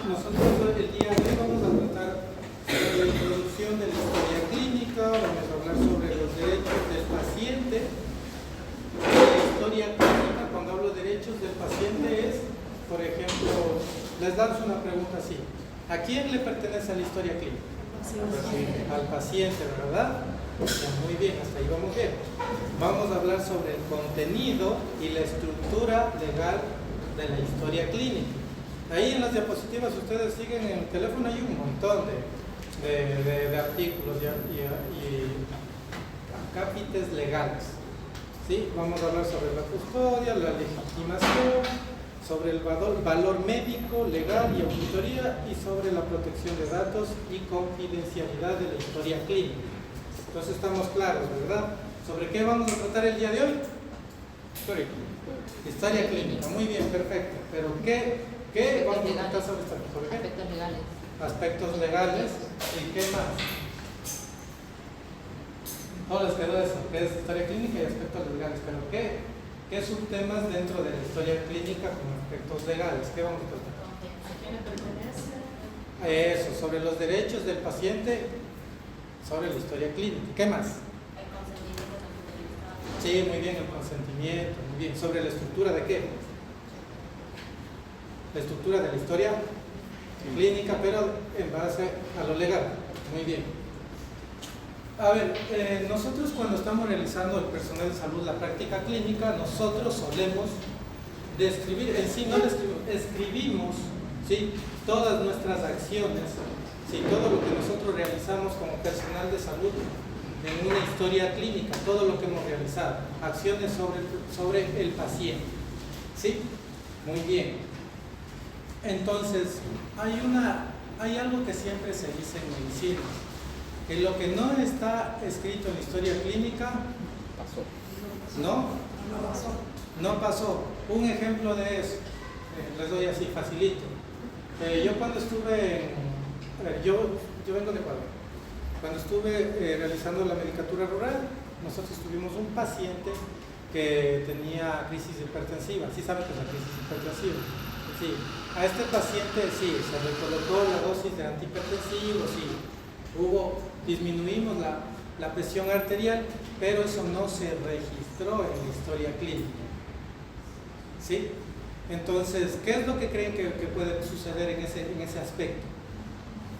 Nosotros el día de hoy vamos a tratar sobre la introducción de la historia clínica, vamos a hablar sobre los derechos del paciente. La historia clínica, cuando hablo de derechos del paciente es, por ejemplo, les damos una pregunta así: ¿a quién le pertenece la historia clínica? Al paciente, ¿verdad? Ya, muy bien, hasta ahí vamos bien. Vamos a hablar sobre el contenido y la estructura legal de la historia clínica. Ahí en las diapositivas ustedes siguen en el teléfono, hay un montón de artículos y acápites legales. ¿Sí? Vamos a hablar sobre la custodia, la legitimación, sobre el valor médico, legal y auditoría, y sobre la protección de datos y confidencialidad de la historia clínica. Entonces estamos claros, ¿verdad? ¿Sobre qué vamos a tratar el día de hoy? Historia clínica, muy bien, perfecto. Pero ¿qué vamos a tratar sobre esta? ¿Sobre qué? Aspectos legales. Aspectos legales. ¿Y qué más? No les quedó eso, que es historia clínica y aspectos legales. Pero ¿qué subtemas dentro de la historia clínica con aspectos legales? ¿Qué vamos a tratar? ¿A quién le pertenece? Eso, sobre los derechos del paciente, sobre la historia clínica. ¿Qué más? El consentimiento también del Estado. Sí, muy bien, el consentimiento, muy bien. ¿Sobre la estructura de qué? La estructura de la historia clínica, pero en base a lo legal. Muy bien. A ver, nosotros cuando estamos realizando el personal de salud la práctica clínica, nosotros solemos describir, en sí no escribimos, ¿sí?, todas nuestras acciones, ¿sí?, todo lo que nosotros realizamos como personal de salud en una historia clínica, todo lo que hemos realizado, acciones sobre el paciente. ¿Sí? Muy bien. Entonces, hay algo que siempre se dice en medicina, que lo que no está escrito en la historia clínica no pasó. Un ejemplo de eso, les doy así facilito. Yo cuando estuve yo vengo de Ecuador. Cuando estuve realizando la medicatura rural, nosotros tuvimos un paciente que tenía crisis hipertensiva. ¿Sí saben qué es la crisis hipertensiva? Sí. A este paciente sí, se le colocó la dosis de antihipertensivos, sí. Disminuimos la presión arterial, pero eso no se registró en la historia clínica. ¿Sí? Entonces, ¿qué es lo que creen que puede suceder en ese aspecto?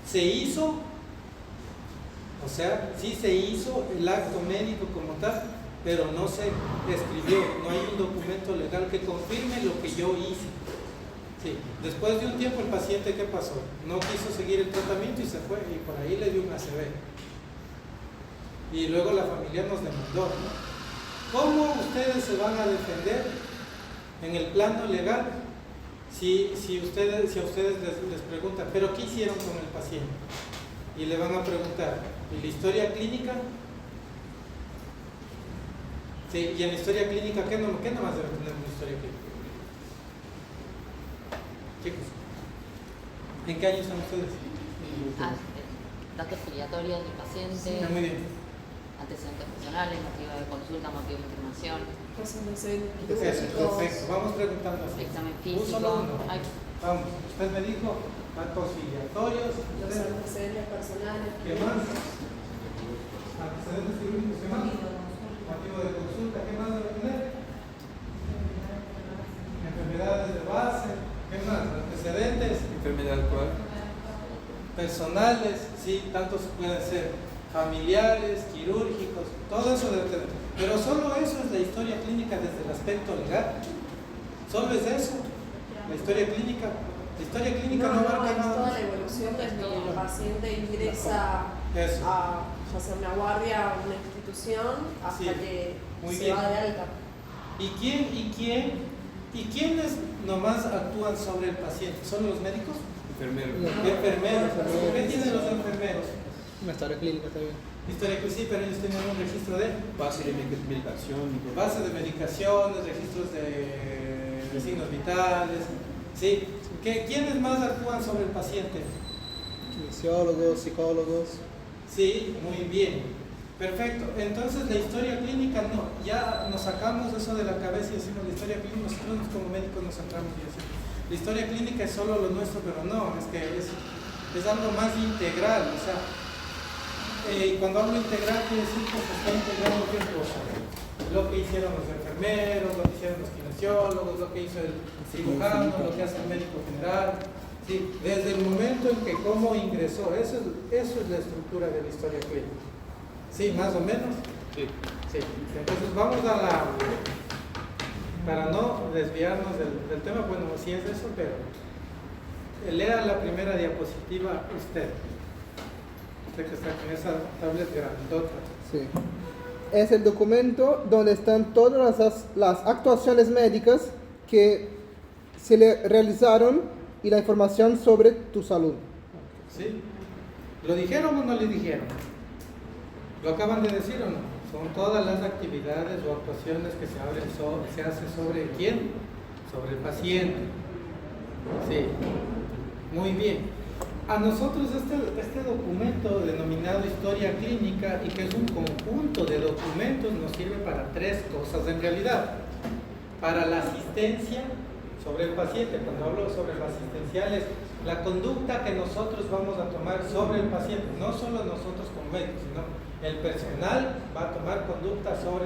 Se hizo, o sea, sí se hizo el acto médico como tal, pero no se escribió, no hay un documento legal que confirme lo que yo hice. Sí. Después de un tiempo el paciente, ¿qué pasó? No quiso seguir el tratamiento y se fue, y por ahí le dio un ACV. Y luego la familia nos demandó, ¿no? ¿Cómo ustedes se van a defender en el plano legal si a ustedes les preguntan, ¿pero qué hicieron con el paciente? Y le van a preguntar, ¿y la historia clínica? Sí, y en la historia clínica, ¿qué nomás debe tener una historia clínica? Chicos, ¿en qué año están ustedes? Datos filiatorios del paciente. Sí, muy bien. Antecedentes personales, motivo de consulta, motivo de internación. Perfecto, vamos preguntando así. Examen Un físico. solo uno. Vamos, usted me dijo datos filiatorios. Los antecedentes personales. ¿Qué más? Antecedentes quirúrgicos, ¿qué más? Motivo de consulta, ¿qué más debe tener? Enfermedades de base, ¿qué más? Antecedentes. Enfermedad actual. Personales, sí, tantos pueden ser familiares, quirúrgicos, todo eso debe tener. Pero solo eso es la historia clínica desde el aspecto legal. Solo es eso, la historia clínica. La historia clínica no abarca es nada toda más. la evolución desde que el paciente ingresa Eso. a ya sea una guardia o una institución hasta Sí, que muy se bien. va de alta. ¿Y quiénes nomás actúan sobre el paciente? ¿Son los médicos? Enfermero. Enfermeros. ¿Qué tienen los enfermeros? Una historia clínica también. Historia que sí, pero ellos tienen un registro de Base de medicación. base de medicaciones, registros de signos vitales. ¿Sí? ¿Quiénes más actúan sobre el paciente? Kinesiólogos, psicólogos. Sí, muy bien. Perfecto. Entonces la historia clínica no, ya nos sacamos eso de la cabeza y decimos la historia clínica, nosotros como médicos nos sacamos y así. la historia clínica es solo lo nuestro, pero no, es que es algo más integral, o sea, y cuando hablo integral quiere decir que se está integrando qué cosa, lo que hicieron los enfermeros, lo que hicieron los kinesiólogos, lo que hizo el cirujano, lo que hace el médico general, ¿sí? Desde el momento en que cómo ingresó, eso es la estructura de la historia clínica, ¿sí? Más o menos. Sí. Sí. Entonces vamos para no desviarnos del tema, bueno, sí es eso, pero lea la primera diapositiva usted que está con esa tablet grandota. Sí. Es el documento donde están todas las actuaciones médicas que se le realizaron y la información sobre tu salud. ¿Sí? ¿Lo dijeron o no le dijeron? ¿Lo acaban de decir o no? Son todas las actividades o actuaciones que se hacen sobre ¿quién? Sobre el paciente. Sí. Muy bien. A nosotros este documento denominado Historia Clínica, y que es un conjunto de documentos, nos sirve para tres cosas en realidad. Para la asistencia sobre el paciente, cuando hablo sobre lo asistencial es la conducta que nosotros vamos a tomar sobre el paciente, no solo nosotros como médicos, sino el personal va a tomar conducta sobre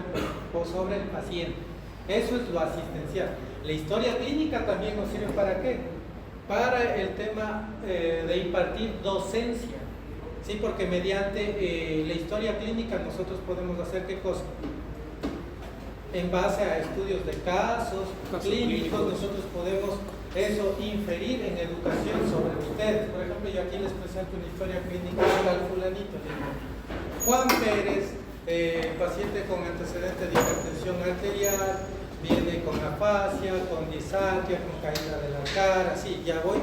el paciente. Eso es lo asistencial. La historia clínica también nos sirve ¿para qué? Para el tema de impartir docencia, ¿sí? Porque mediante la historia clínica nosotros podemos hacer ¿qué cosa? En base a estudios de casos clínicos, nosotros podemos inferir en educación sobre ustedes. Por ejemplo, yo aquí les presento una historia clínica al fulanito. Juan Pérez, paciente con antecedente de hipertensión arterial, viene con afasia, con disarquia, con caída de la cara, sí, ya voy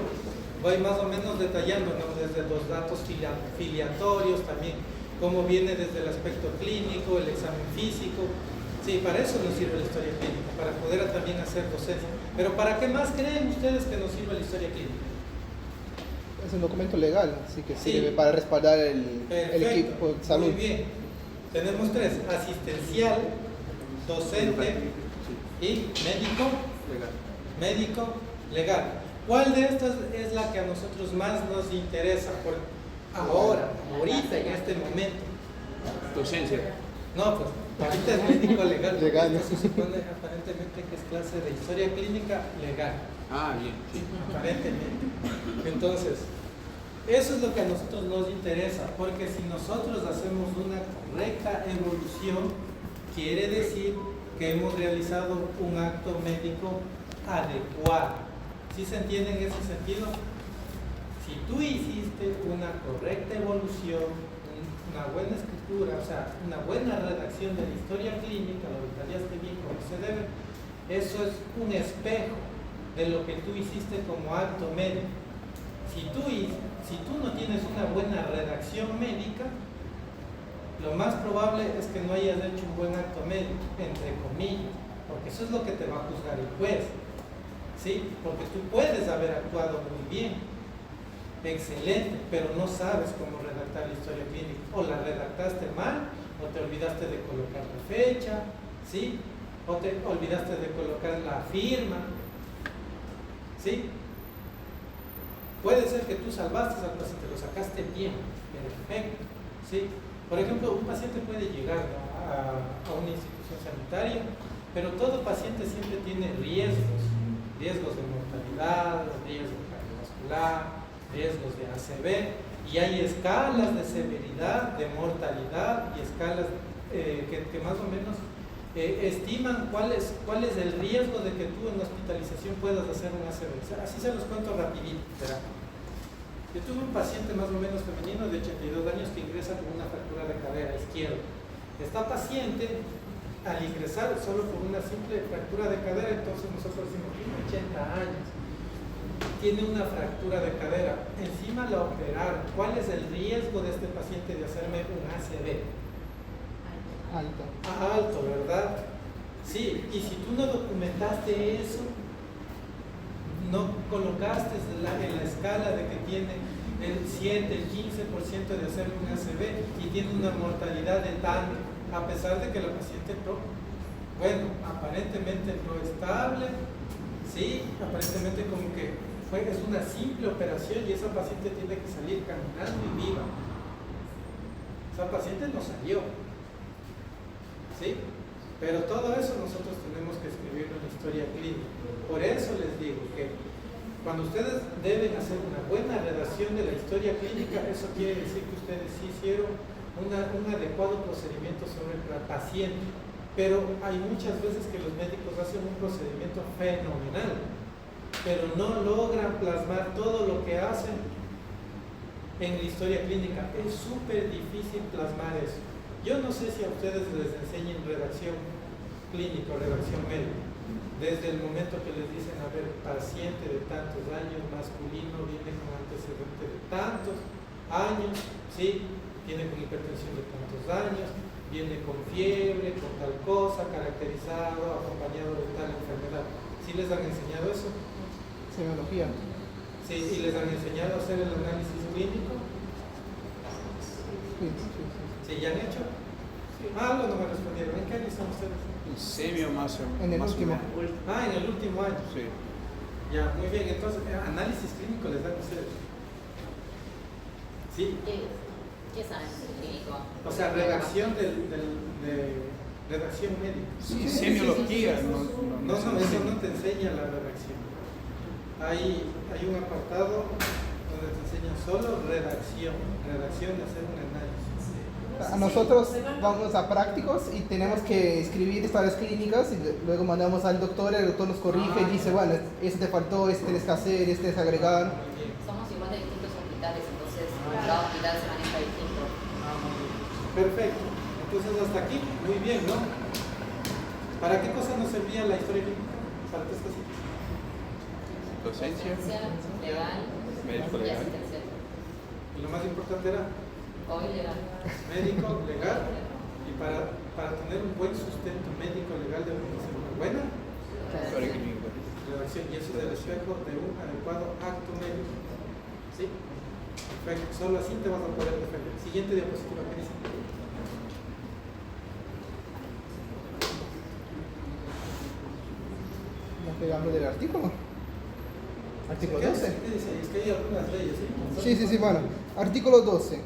más o menos detallando, ¿no? Desde los datos filiatorios también, cómo viene desde el aspecto clínico, el examen físico, sí, para eso nos sirve la historia clínica, para poder también hacer docencia. Pero ¿para qué más creen ustedes que nos sirve la historia clínica? Es un documento legal, así que Sí. sirve para respaldar el equipo de salud. Muy bien, tenemos tres: asistencial, docente y médico legal. ¿Cuál de estas es la que a nosotros más nos interesa por ahora, ahorita, en este momento? Docencia. No, pues ahorita es médico legal. Legal. Esto se supone aparentemente que es clase de historia clínica legal. Ah, bien. Sí. Aparentemente. Entonces, eso es lo que a nosotros nos interesa, porque si nosotros hacemos una correcta evolución, quiere decir que hemos realizado un acto médico adecuado. ¿Sí se entiende en ese sentido? Si tú hiciste una correcta evolución, una buena escritura, o sea, una buena redacción de la historia clínica, lo detallaste bien como se debe, eso es un espejo de lo que tú hiciste como acto médico. Si tú no tienes una buena redacción médica, lo más probable es que no hayas hecho un buen acto médico, entre comillas, porque eso es lo que te va a juzgar el juez, ¿sí? Porque tú puedes haber actuado muy bien, excelente, pero no sabes cómo redactar la historia clínica, o la redactaste mal, o te olvidaste de colocar la fecha, ¿sí? O te olvidaste de colocar la firma, ¿sí? Puede ser que tú salvaste al paciente, lo sacaste bien, perfecto, ¿sí? Por ejemplo, un paciente puede llegar a una institución sanitaria, pero todo paciente siempre tiene riesgos de mortalidad, riesgo cardiovascular, riesgos de ACV, y hay escalas de severidad, de mortalidad y escalas que más o menos estiman cuál es el riesgo de que tú en la hospitalización puedas hacer un ACV. Así se los cuento rapidito, ¿verdad? Yo tuve un paciente más o menos femenino de 82 años que ingresa con una fractura de cadera izquierda. Esta paciente, al ingresar solo por una simple fractura de cadera, entonces nosotros decimos, tiene 80 años, tiene una fractura de cadera, encima la operaron. ¿Cuál es el riesgo de este paciente de hacerme un ACV? Alto. Alto, ¿verdad? Sí, y si tú no documentaste eso, no colocaste en la escala de que tiene el 7, el 15% de hacer un ACV y tiene una mortalidad de tanto, a pesar de que la paciente aparentemente proestable, Sí, aparentemente como que es una simple operación y esa paciente tiene que salir caminando y viva. Esa paciente no salió. ¿Sí? Pero todo eso nosotros tenemos que escribir en la historia clínica. Por eso les digo que cuando ustedes deben hacer una buena redacción de la historia clínica, eso quiere decir que ustedes sí hicieron un adecuado procedimiento sobre el paciente. Pero hay muchas veces que los médicos hacen un procedimiento fenomenal, pero no logran plasmar todo lo que hacen en la historia clínica. Es súper difícil plasmar eso. Yo no sé si a ustedes les enseñan redacción clínica o redacción médica. Desde el momento que les dicen, a ver, paciente de tantos años, masculino, viene con antecedente de tantos años, ¿sí? Viene con hipertensión de tantos años, viene con fiebre, con tal cosa, caracterizado, acompañado de tal enfermedad. ¿Sí les han enseñado eso? Semiología. Sí, ¿y les han enseñado a hacer el análisis clínico? Sí, sí, sí. ¿Sí, ya han hecho? Ah, no me respondieron. ¿En qué año están ustedes? En semio más o En el más o último. menos. Ah, en el último año. Sí. Ya, muy bien. Entonces, análisis clínico les dan ustedes. ¿Sí? ¿Qué es análisis clínico? O sea, redacción de redacción médica. Sí, semiología. No, eso no te enseña la redacción. Hay un apartado donde te enseñan solo redacción de hacer un análisis. Nosotros vamos a prácticos y tenemos que escribir historias clínicas y luego mandamos al doctor, el doctor nos corrige y dice, bueno, este te faltó, este tienes que hacer, este tienes que agregar. Muy bien. Somos igual de distintos hospitales, entonces cada hospital se maneja distinto. Muy bien. Perfecto. Entonces hasta aquí, muy bien, ¿no? ¿Para qué cosa nos servía la historia clínica? Para tres cositas. Docencia. Legal, Médico y legal. asistencial. Y lo más importante era Hoy legal. médico legal, y para tener un buen sustento médico legal debemos hacer una buena Historia clínica. redacción, y eso es el espejo de un adecuado acto médico. ¿Sí? Perfecto. Solo así te vas a poder defender. Siguiente diapositiva, ¿qué dice? ¿No pegamos del artículo? Artículo ¿Qué 12. dice? Es que hay algunas leyes, Sí, bueno. Artículo 12.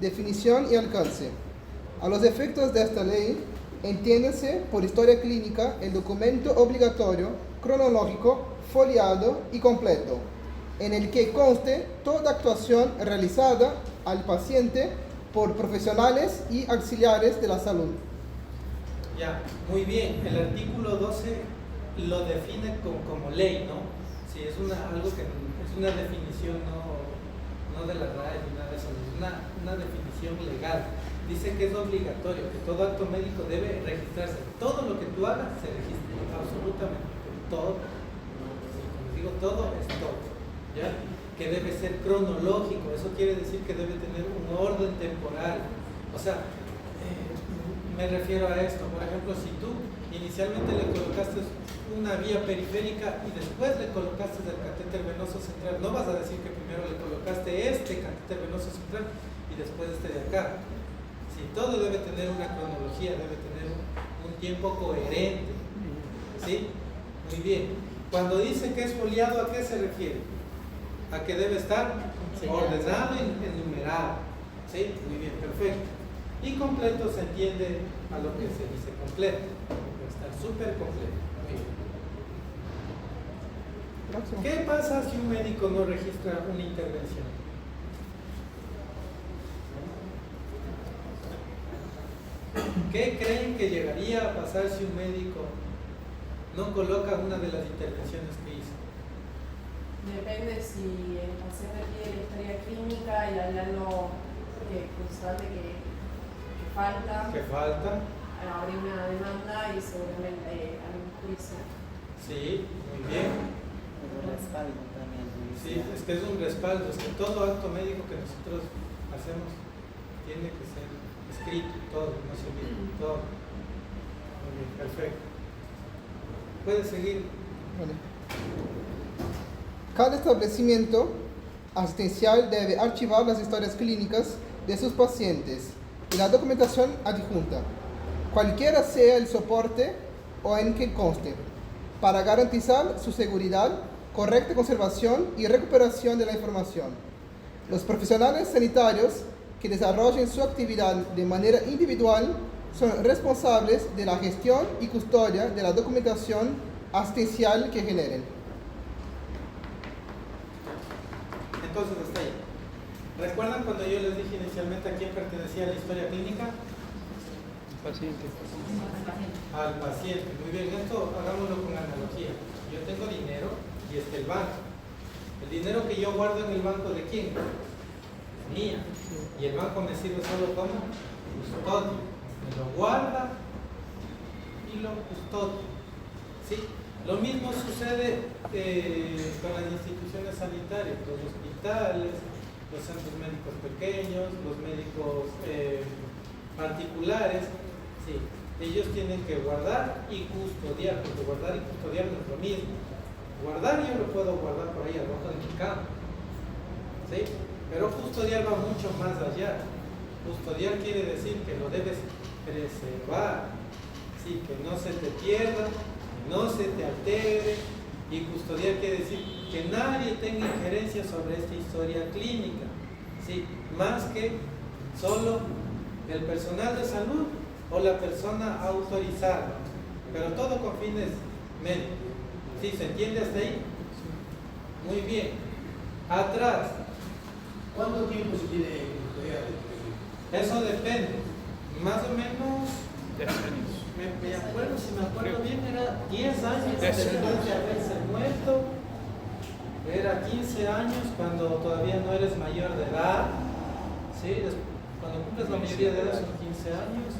Definición y alcance. A los efectos de esta ley, entiéndase por historia clínica el documento obligatorio, cronológico, foliado y completo, en el que conste toda actuación realizada al paciente por profesionales y auxiliares de la salud. Ya, muy bien. El artículo 12 lo define como ley, ¿no? Sí, es algo que es una definición no de la RAE ni nada de eso, es una definición legal. Dice que es obligatorio, que todo acto médico debe registrarse. Todo lo que tú hagas se registra, absolutamente todo. Sí, como digo, todo es todo, ¿ya? Que debe ser cronológico, eso quiere decir que debe tener un orden temporal. O sea, me refiero a esto, por ejemplo, si tú inicialmente le colocaste una vía periférica y después le colocaste el catéter venoso central, no vas a decir que primero le colocaste este catéter venoso central y después este de acá. Si todo debe tener una cronología, debe tener un tiempo coherente. ¿Sí? Muy bien. Cuando dice que es foliado, ¿a qué se refiere? A que debe estar ordenado y enumerado. ¿Sí? Muy bien, perfecto. Y completo se entiende a lo que se dice completo. Debe estar súper completo. Muy bien. Próximo. ¿Qué pasa si un médico no registra una intervención? ¿Qué creen que llegaría a pasar si un médico no coloca una de las intervenciones que hizo? Depende si el paciente tiene historia clínica y hay algo constante que falta. ¿Qué falta? Habría una demanda y seguramente algún juicio. Sí, muy bien. Respaldo también. Sí, es que es un respaldo, es que todo acto médico que nosotros hacemos tiene que ser escrito, todo, no se olvide, todo. Muy bien, perfecto. Puedes seguir. Vale. Cada establecimiento asistencial debe archivar las historias clínicas de sus pacientes y la documentación adjunta, cualquiera sea el soporte o en que conste. para garantizar su seguridad, correcta conservación y recuperación de la información. Los profesionales sanitarios que desarrollen su actividad de manera individual son responsables de la gestión y custodia de la documentación asistencial que generen. Entonces, hasta ahí. ¿Recuerdan cuando yo les dije inicialmente a quién pertenecía la historia clínica? Paciente. Al paciente. Muy bien, esto hagámoslo con analogía. Yo tengo dinero y está el banco. El dinero que yo guardo en el banco, ¿de quién? Mía. Y el banco me sirve solo como custodio. Me lo guarda y lo custodia. ¿Sí? Lo mismo sucede con las instituciones sanitarias, los hospitales, los centros médicos pequeños, los médicos particulares. Sí, ellos tienen que guardar y custodiar, porque guardar y custodiar no es lo mismo. Guardar yo lo puedo guardar por ahí abajo de mi cama, ¿sí? Pero custodiar va mucho más allá. Custodiar quiere decir que lo debes preservar, ¿sí? Que no se te pierda, no se te altere. Y custodiar quiere decir que nadie tenga injerencia sobre esta historia clínica, ¿sí? Más que solo el personal de salud o la persona autorizada, pero todo con fines médicos. ¿Sí? ¿Se entiende hasta ahí? Muy bien. Atrás. ¿Cuánto tiempo se tiene que custodiar? Eso depende. Más o menos, 10 años. me acuerdo, si me acuerdo bien, era 10 años 10 después años. de haberse muerto. Era 15 años cuando todavía no eres mayor de edad. ¿Sí? Cuando cumples la mayoría de edad son 15 años.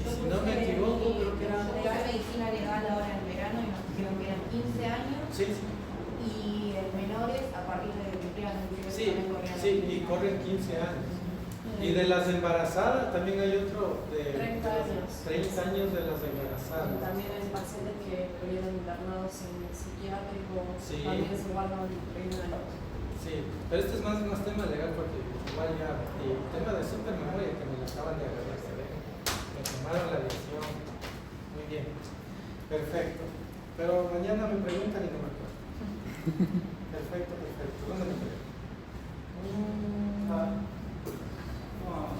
Y si no me equivoco, creo que eran... Estudiar medicina legal ahora en verano y nos dijeron que eran 15 años Sí, sí. y en menores a partir de que cumplían 18 Sí, también corrían. sí, y corren 15 años. Y de las embarazadas también hay otro de 30 años. 30 años de las Y embarazadas. también hay pacientes que estuvieron internados en psiquiátrico, Sí. también se guardan 30 años. Sí, pero este es más tema legal porque igual ya, y el tema de supermemoria que me lo acaban de agarrar, se ve, me tomaron la decisión. Muy bien, perfecto. Pero mañana me preguntan y no me acuerdo. Perfecto, perfecto. ¿Dónde me quedé?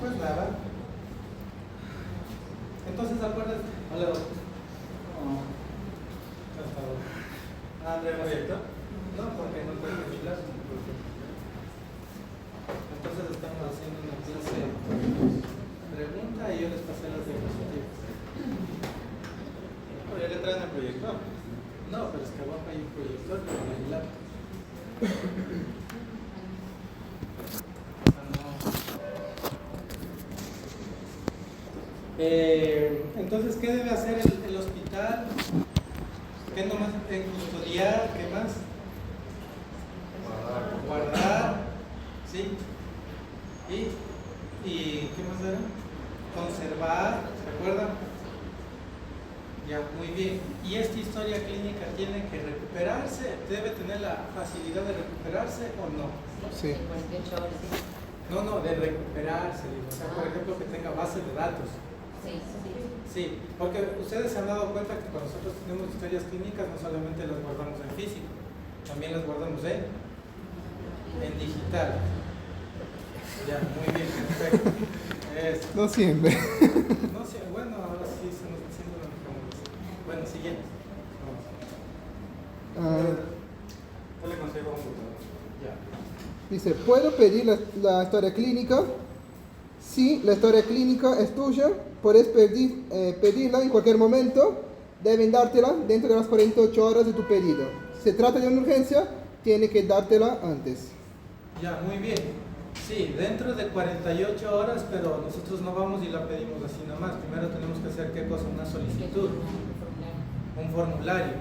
Pues nada. Entonces, ¿acuerdas? Hola, doctor. Hasta ahora. André, ¿correcto? No, porque no puede vigilar. Entonces estamos haciendo una clase de pregunta y yo les pasé las diapositivas. ¿Ya le traen el proyector? No, pero es que abajo hay un proyector con el laptop. Entonces, ¿qué debe hacer el hospital? ¿Qué nomás? Custodiar, ¿qué más? Guardar, ¿sí? ¿Y qué más era? Conservar, ¿se acuerdan? Ya, muy bien. ¿Y esta historia clínica tiene que recuperarse? ¿Debe tener la facilidad de recuperarse o no? Sí. 48 horas, sí. No, de recuperarse, digo. O sea, por ejemplo, que tenga base de datos. Sí, sí. Sí, porque ustedes se han dado cuenta que cuando nosotros tenemos historias clínicas no solamente las guardamos en físico, también las guardamos en digital. Ya, muy bien, perfecto. No siempre. No sé, bueno, ahora sí se nos está haciendo lo mejor. Bueno, siguiente. Yo le consigo un computador. Ya. Dice, ¿puedo pedir la historia clínica? Si la historia clínica es tuya, puedes pedirla en cualquier momento. Deben dártela dentro de las 48 horas de tu pedido. Si se trata de una urgencia, tiene que dártela antes. Ya, muy bien. Sí, dentro de 48 horas, pero nosotros no vamos y la pedimos así nomás. Primero tenemos que hacer, ¿qué cosa? Una solicitud, un formulario.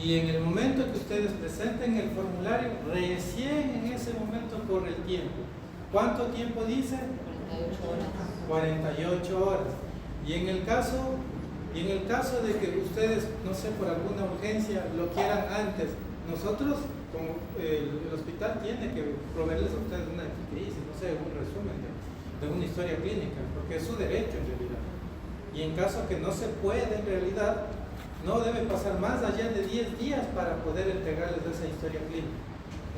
Y en el momento que ustedes presenten el formulario, recién en ese momento corre el tiempo. ¿Cuánto tiempo dice? 48 horas. 48 horas. Y en el caso de que ustedes, no sé, por alguna urgencia lo quieran antes, nosotros, como el hospital tiene que proveerles a ustedes una crisis, no sé, un resumen de una historia clínica, porque es su derecho en realidad. Y en caso que no se pueda en realidad, no debe pasar más allá de 10 días para poder entregarles esa historia clínica.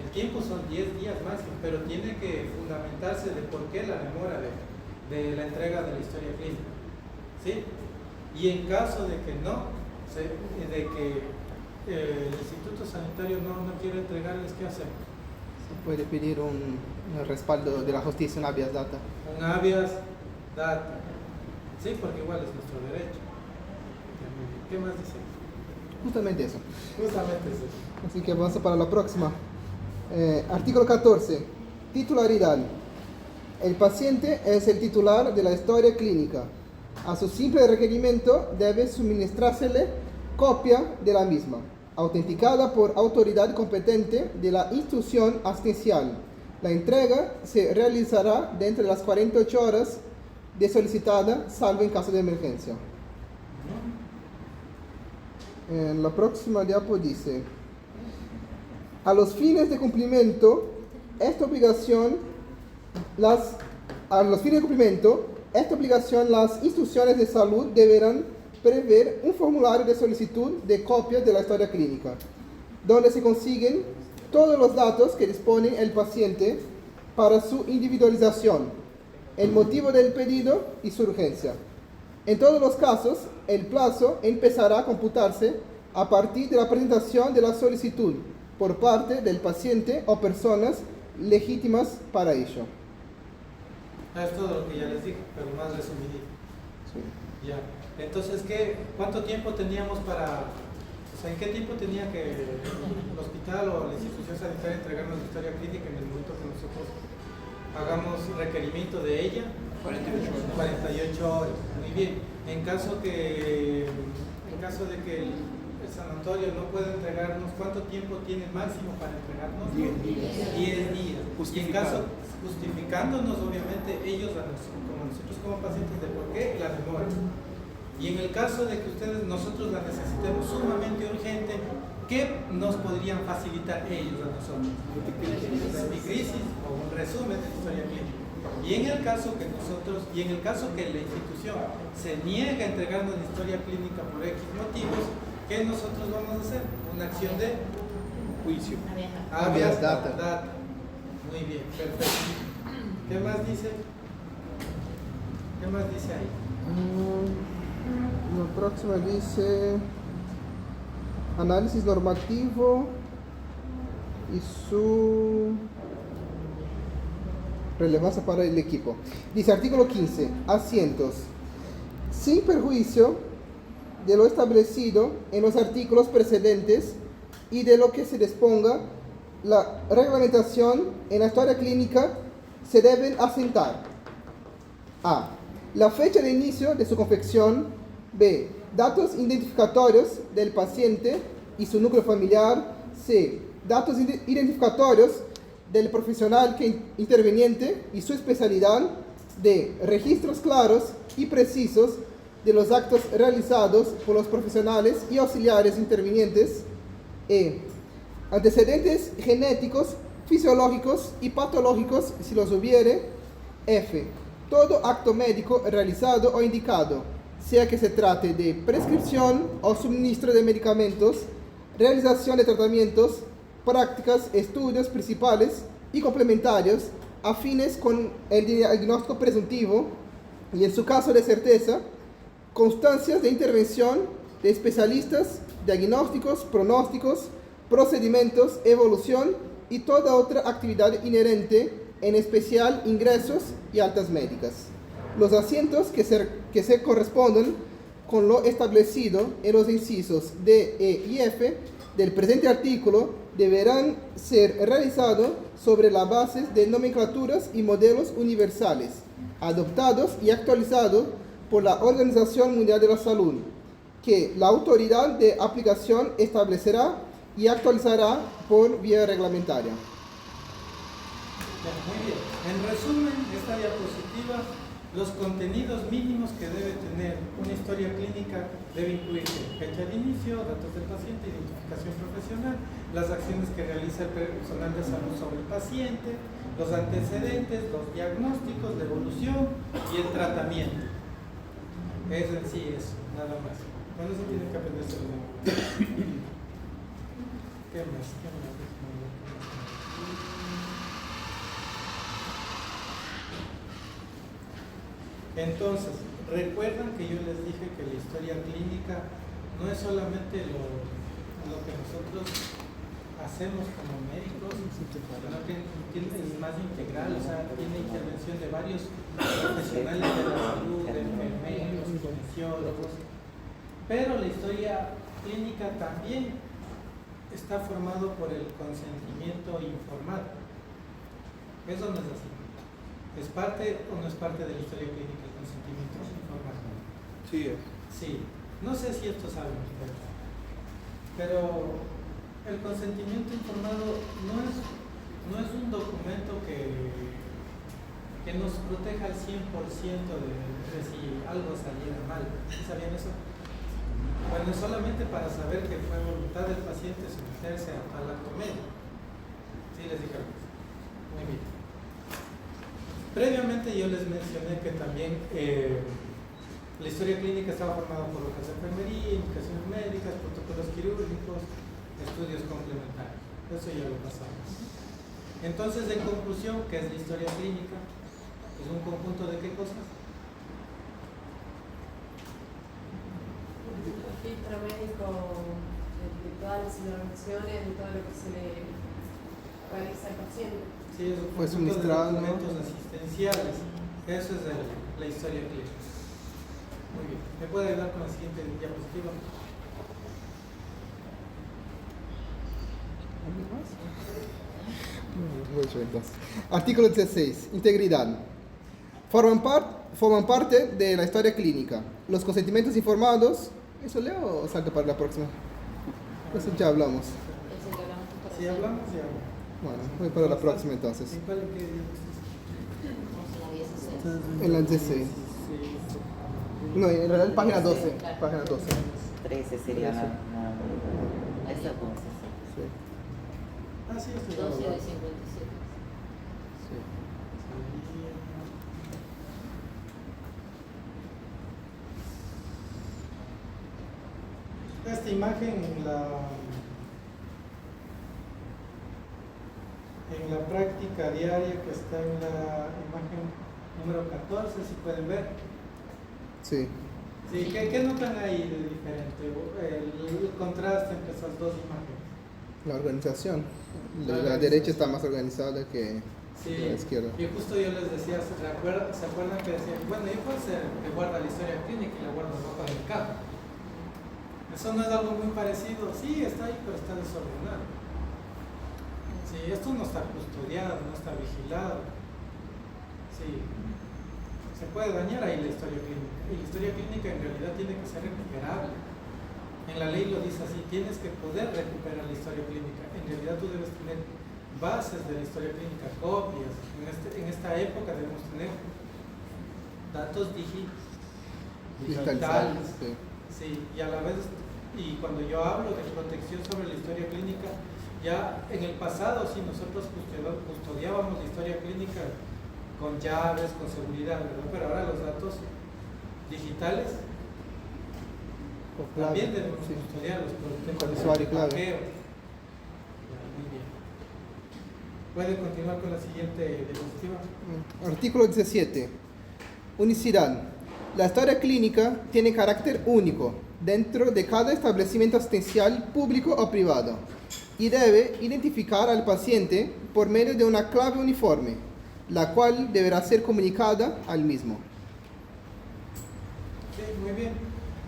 El tiempo son 10 días máximo, pero tiene que fundamentarse de por qué la demora de la entrega de la historia clínica. ¿Sí? Y en caso de que de que el Instituto Sanitario no quiere entregarles, ¿qué hacemos? Se puede pedir un respaldo de la justicia, un habeas data. Un habeas data. Sí, porque igual es nuestro derecho. ¿Qué más dice? Justamente eso. Justamente eso. Así que vamos para la próxima. Artículo 14. Titularidad. El paciente es el titular de la historia clínica. A su simple requerimiento debe suministrársele copia de la misma, autenticada por autoridad competente de la institución asistencial. La entrega se realizará dentro de las 48 horas de solicitada, salvo en caso de emergencia. En la próxima diapo dice: a los fines de cumplimiento, esta obligación, las instituciones de salud deberán prever un formulario de solicitud de copia de la historia clínica, donde se consiguen todos los datos que dispone el paciente para su individualización, el motivo del pedido y su urgencia. En todos los casos, el plazo empezará a computarse a partir de la presentación de la solicitud por parte del paciente o personas legítimas para ello. Es todo lo que ya les dije, pero más resumidito. Sí. Ya. Entonces, ¿cuánto tiempo teníamos en qué tiempo tenía que el hospital o la institución sanitaria entregarnos la historia clínica en el momento que nosotros hagamos requerimiento de ella? 48 horas. Muy bien. En caso de que el sanatorio no pueda entregarnos, ¿cuánto tiempo tiene máximo para entregarnos? 10 días. 10 días. Y en caso, justificándonos obviamente ellos nosotros como pacientes de por qué la demora. Y en el caso de que nosotros la necesitemos sumamente urgente, ¿qué nos podrían facilitar ellos a nosotros? Una epicrisis o un resumen de la historia clínica. Y en el caso que la institución se niega a entregarnos la historia clínica por X motivos, ¿qué nosotros vamos a hacer? Una acción de Juicio. habeas data. Muy bien, perfecto. ¿Qué más dice? ¿Qué más dice ahí? La próxima dice análisis normativo y su relevancia para el equipo. Dice artículo 15, asientos. Sin perjuicio de lo establecido en los artículos precedentes y de lo que se disponga, la reglamentación en la historia clínica se deben asentar: a. La fecha de inicio de su confección. B. Datos identificatorios del paciente y su núcleo familiar. C. Datos identificatorios del profesional interveniente y su especialidad. D. Registros claros y precisos de los actos realizados por los profesionales y auxiliares intervinientes. E. Antecedentes genéticos, fisiológicos y patológicos si los hubiere. F. Todo acto médico realizado o indicado, sea que se trate de prescripción o suministro de medicamentos, realización de tratamientos, prácticas, estudios principales y complementarios afines con el diagnóstico presuntivo y, en su caso de certeza, constancias de intervención de especialistas, diagnósticos, pronósticos, procedimientos, evolución y toda otra actividad inherente, en especial ingresos y altas médicas. Los asientos que se corresponden con lo establecido en los incisos D, E y F del presente artículo deberán ser realizados sobre la base de nomenclaturas y modelos universales, adoptados y actualizados por la Organización Mundial de la Salud, que la autoridad de aplicación establecerá y actualizará por vía reglamentaria. Muy bien. En resumen, esta diapositiva, los contenidos mínimos que debe tener una historia clínica debe incluir fecha de inicio, datos del paciente, identificación profesional, las acciones que realiza el personal de salud sobre el paciente, los antecedentes, los diagnósticos, la evolución y el tratamiento. Es en sí eso, nada más. Bueno, eso tiene que aprenderse de nuevo. ¿Qué más? ¿Qué más? Entonces, recuerdan que yo les dije que la historia clínica no es solamente lo que nosotros hacemos como médicos, sino que es más integral, o sea, tiene intervención de varios profesionales de la salud, de enfermeros, kinesiólogos, pero la historia clínica también está formado por el consentimiento informado. Eso no es así. ¿Es parte o no es parte de la historia clínica el consentimiento informado? Sí, es. Sí, no sé si esto saben ustedes, pero el consentimiento informado no es un documento que nos proteja al 100% de si algo saliera mal. ¿Sabían eso? Bueno, es solamente para saber que fue voluntad del paciente someterse al acto médico. Sí, les dije. Muy bien. Previamente yo les mencioné que también la historia clínica estaba formada por hojas de enfermería, indicaciones médicas, protocolos quirúrgicos, estudios complementarios. Eso ya lo pasamos. Entonces, en conclusión, ¿qué es la historia clínica? ¿Es un conjunto de qué cosas? Registro médico, de todas las informaciones, de todo lo que se le realiza al paciente. Sí, es un Pues conjunto de suministrar, ¿no? documentos asistenciales. Eso es la historia clínica. Muy bien. ¿Me puede ayudar con la siguiente diapositiva? Artículo 16. Integridad. Forman parte de la historia clínica. Los consentimientos informados. ¿Eso leo o salto para la próxima? Eso ya hablamos. Ese que hablamos justo Si recién. hablamos, ya hablamos. Bueno, voy para la próxima entonces. ¿En cuál qué diapositiva? Vamos a la 16. En la 16. Sí. No, en realidad página 12. Página 12. 13 sería la esa cosa. Sí, Ah, sí, esto ya lo 12 de hablamos. 57. sí. Esta imagen en la práctica diaria que está en la imagen número 14, si pueden ver. Sí. Sí, ¿qué notan ahí de diferente? El contraste entre esas dos imágenes. La organización. La derecha está más organizada que Sí, la izquierda. y justo yo les decía, ¿se acuerdan que decían, bueno, yo puedo ser que guarda la historia clínica y la guardo ropa del carro? Eso no es algo muy parecido. Sí, está ahí, pero está desordenado. Sí, esto no está custodiado, no está vigilado. Sí, se puede dañar ahí la historia clínica. Y la historia clínica en realidad tiene que ser recuperable. En la ley lo dice así, tienes que poder recuperar la historia clínica. En realidad tú debes tener bases de la historia clínica, copias. En esta época debemos tener datos digitales. Sí. Sí, y a la vez, y cuando yo hablo de protección sobre la historia clínica, ya en el pasado sí nosotros custodiábamos la historia clínica con llaves, con seguridad, ¿verdad? Pero ahora los datos digitales O clave. también debemos Sí. custodiarlos por el tema Con del usuario y clave. hackeo. Ya, muy bien. ¿Puede continuar con la siguiente diapositiva? Artículo 17. Unicidad. La historia clínica tiene carácter único dentro de cada establecimiento asistencial público o privado y debe identificar al paciente por medio de una clave uniforme, la cual deberá ser comunicada al mismo. Sí, muy bien.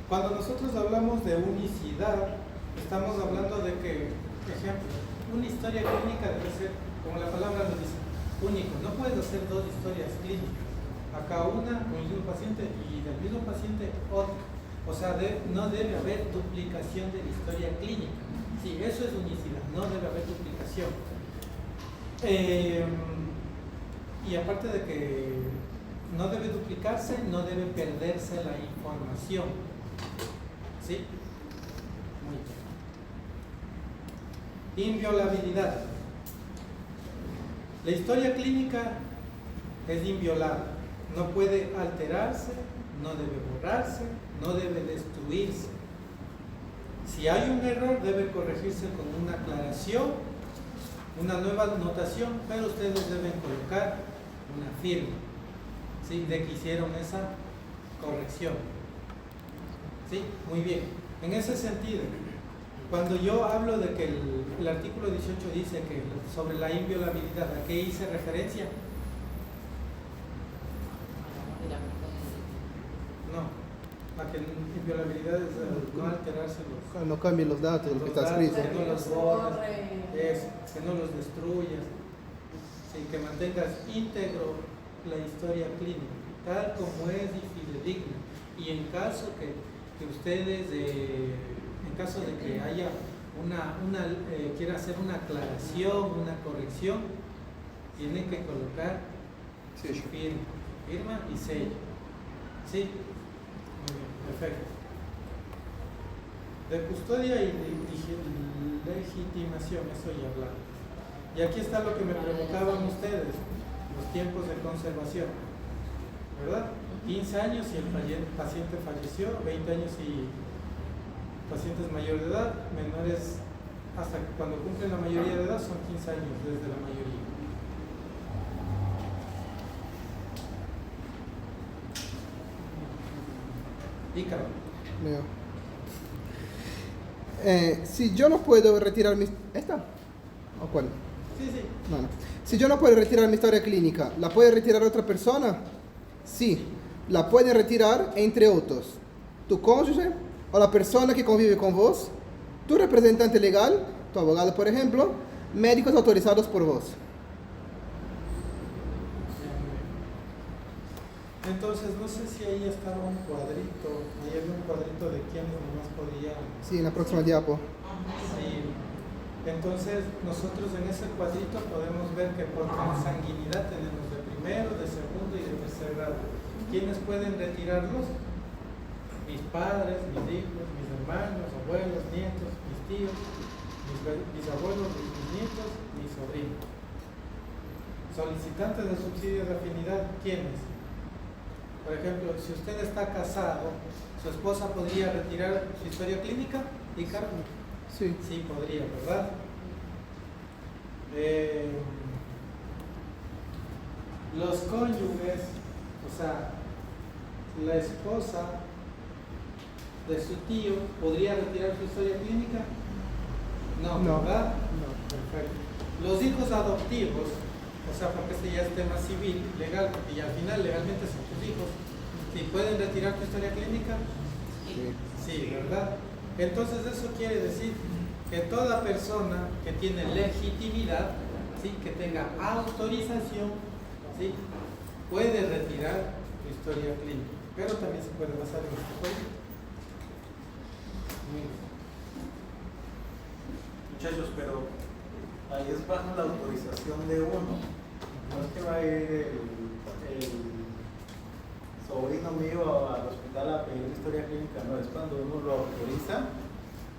Cuando nosotros hablamos de unicidad, estamos hablando de que, por ejemplo, una historia clínica debe ser, como la palabra lo dice, único. No puedes hacer dos historias clínicas. Acá una con el mismo paciente y del mismo paciente otra. O sea, no debe haber duplicación de la historia clínica. Sí, eso es unicidad, no debe haber duplicación. Y aparte de que no debe duplicarse, no debe perderse la información. ¿Sí? Muy bien. Inviolabilidad. La historia clínica es inviolable. No puede alterarse, no debe borrarse, no debe destruirse. Si hay un error, debe corregirse con una aclaración, una nueva anotación, pero ustedes deben colocar una firma, ¿sí?, de que hicieron esa corrección. ¿Sí? Muy bien. En ese sentido, cuando yo hablo de que el artículo 18 dice que sobre la inviolabilidad, ¿a qué hice referencia? No, a que inviolabilidad es no alterarse los... No cambien los datos, lo que está datos, escrito. que no los borres, que no los destruyas, sí, que mantengas íntegro la historia clínica, tal como es y fidedigna. Y en caso que ustedes, en caso de que haya quiera hacer una aclaración, una corrección, tienen que colocar su firma y sello. ¿Sí? Muy bien, perfecto. De custodia y legitimación, eso ya hablaba. Y aquí está lo que me preguntaban ustedes, los tiempos de conservación, ¿verdad? 15 años y el paciente falleció, 20 años y pacientes mayor de edad, menores hasta cuando cumplen la mayoría de edad son 15 años desde la mayoría. Ícaro. Si yo no puedo retirar mi... ¿Esta? ¿O cuál? Sí. Bueno. Si yo no puedo retirar mi historia clínica, ¿la puede retirar otra persona? Sí, la pueden retirar entre otros. Tu cónyuge o la persona que convive con vos, tu representante legal, tu abogado por ejemplo, médicos autorizados por vos. Entonces, no sé si ahí estaba un cuadrito, ahí había un cuadrito de quiénes nomás podían. Sí, en la próxima diapo. Sí. Entonces, nosotros en ese cuadrito podemos ver que por consanguinidad tenemos de primero, de segundo y de tercer grado. ¿Quiénes pueden retirarlos? Mis padres, mis hijos, mis hermanos, abuelos, nietos, mis tíos, mis abuelos, mis nietos, mis sobrinos. Solicitantes de subsidio de afinidad, ¿quiénes? Por ejemplo, si usted está casado, ¿su esposa podría retirar su historia clínica? ¿Y Carmen? Sí. Sí, podría, ¿verdad? Los cónyuges, o sea, la esposa de su tío, ¿podría retirar su historia clínica? No, ¿verdad? No. Perfecto. Los hijos adoptivos, o sea, porque este ya es tema civil, legal, porque ya al final legalmente son tus hijos, ¿sí pueden retirar tu historia clínica? Sí, ¿verdad? Entonces eso quiere decir que toda persona que tiene legitimidad, ¿sí?, que tenga autorización, ¿sí?, puede retirar tu historia clínica, pero también se puede basar en este código. Muchachos, pero ahí es bajo la autorización de uno. No es que va a ir el sobrino mío al hospital a pedir historia clínica, no, es cuando uno lo autoriza.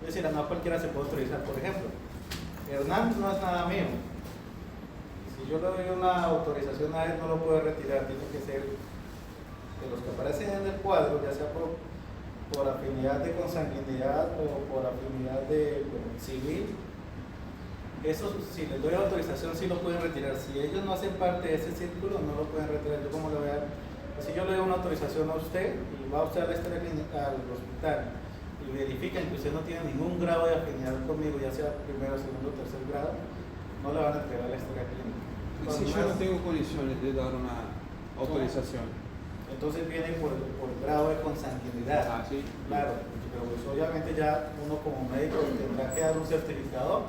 Es decir, no cualquiera se puede autorizar. Por ejemplo, Hernán no es nada mío. Si yo le doy una autorización a él, no lo puede retirar. Tiene que ser de los que aparecen en el cuadro, ya sea por afinidad de consanguinidad o por afinidad de civil. Eso, si les doy autorización, sí lo pueden retirar. Si ellos no hacen parte de ese círculo, no lo pueden retirar. Yo como le voy a... Si yo le doy una autorización a usted y va usted a la historia clínica al hospital y verifican que usted no tiene ningún grado de afinidad conmigo, ya sea primero, segundo, tercer grado, no le van a entregar la historia clínica. Si yo no tengo condiciones de dar una autorización. Entonces viene por grado de consanguinidad. Ah, sí. Claro, pero pues obviamente ya uno como médico tendrá que dar un certificado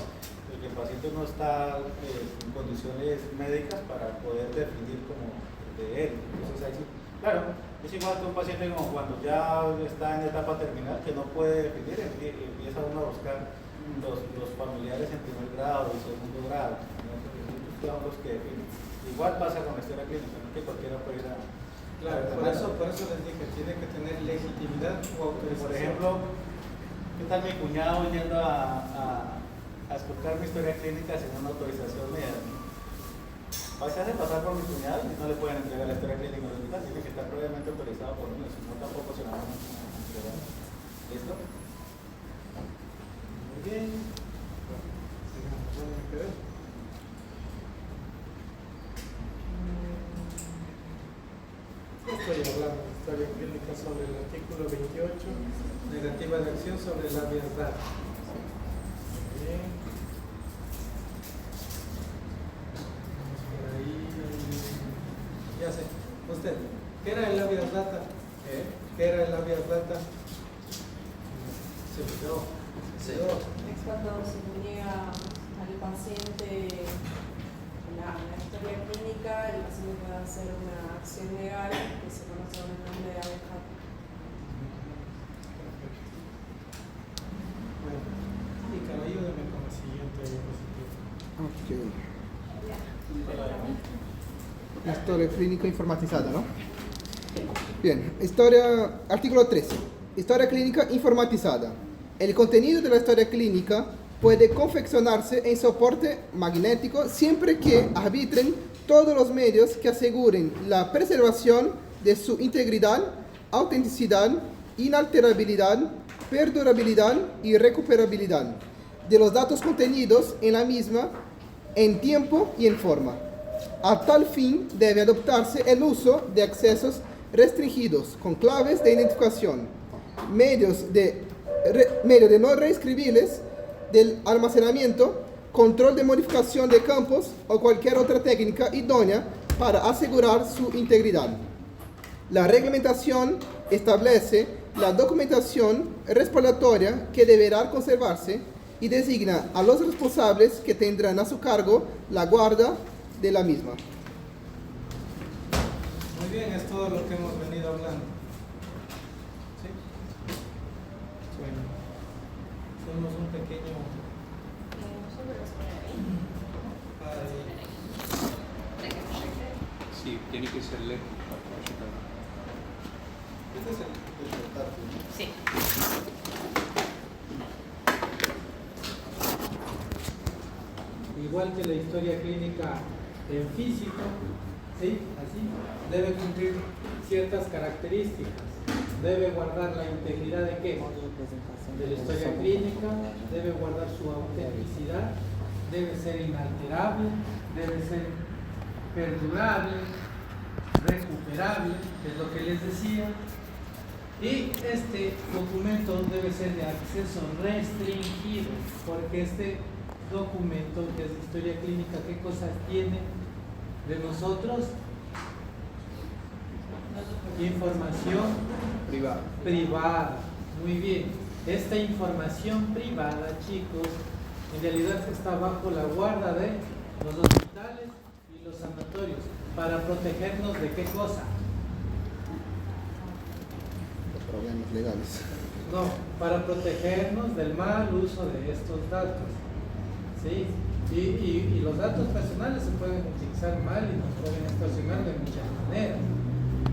de que el paciente no está en condiciones médicas para poder definir como de él. Entonces ahí sí, claro, es igual que un paciente como cuando ya está en etapa terminal que no puede definir, empieza uno a buscar los familiares en primer grado y segundo grado, son los que definen. Igual pasa con la historia clínica, no que cualquiera puede ir a... Claro, por eso les dije, tiene que tener legitimidad o autorización. Por ejemplo, ¿qué tal mi cuñado yendo a escuchar mi historia clínica sin una autorización mía? Se hace pasar por mi cuñado y no le pueden entregar la historia clínica al hospital, tiene que estar previamente autorizado por uno, si no tampoco se la van a entregar. ¿Listo? bien. Sigamos, ¿dónde me quedé? Estoy hablando de historia clínica sobre el artículo 28, negativa de acción sobre el habeas data. Muy bien. Vamos por ahí. Ya sé. Usted, ¿qué era el habeas data? ¿Qué era el habeas data? Se olvidó. Se olvidó. Es cuando se le niega al paciente la historia clínica, el paciente puede hacer una acción legal que se conoce con el nombre de habeas data. Bueno, y claro, ayúdame con la siguiente diapositiva. Ok. Historia clínica informatizada, ¿no? Bien, artículo 13. Historia clínica informatizada. El contenido de la historia clínica puede confeccionarse en soporte magnético siempre que arbitren todos los medios que aseguren la preservación de su integridad, autenticidad, inalterabilidad, perdurabilidad y recuperabilidad de los datos contenidos en la misma en tiempo y en forma. A tal fin debe adoptarse el uso de accesos restringidos con claves de identificación, medios de no reescribibles del almacenamiento, control de modificación de campos o cualquier otra técnica idónea para asegurar su integridad. La reglamentación establece la documentación respaldatoria que deberá conservarse y designa a los responsables que tendrán a su cargo la guarda de la misma. Muy bien, es todo lo que hemos venido hablando. ¿Sí? Bueno, hacemos un pequeño... Sí, tiene que ser lejos para proyectar. Este es el portátil, ¿no? Sí. Igual que la historia clínica en físico, ¿sí? Así, debe cumplir ciertas características. Debe guardar la integridad de qué? De la historia clínica, debe guardar su autenticidad, debe ser inalterable, debe ser perdurable, recuperable, es lo que les decía. Y este documento debe ser de acceso restringido, porque este documento que es de historia clínica, ¿qué cosas tiene de nosotros? Información privada. Muy bien. Esta información privada, chicos, en realidad está bajo la guarda de los hospitales y los sanatorios para protegernos de qué cosa. Los problemas legales. No, para protegernos del mal uso de estos datos. ¿Sí? Y los datos personales se pueden utilizar mal y nos pueden extorsionar de muchas maneras.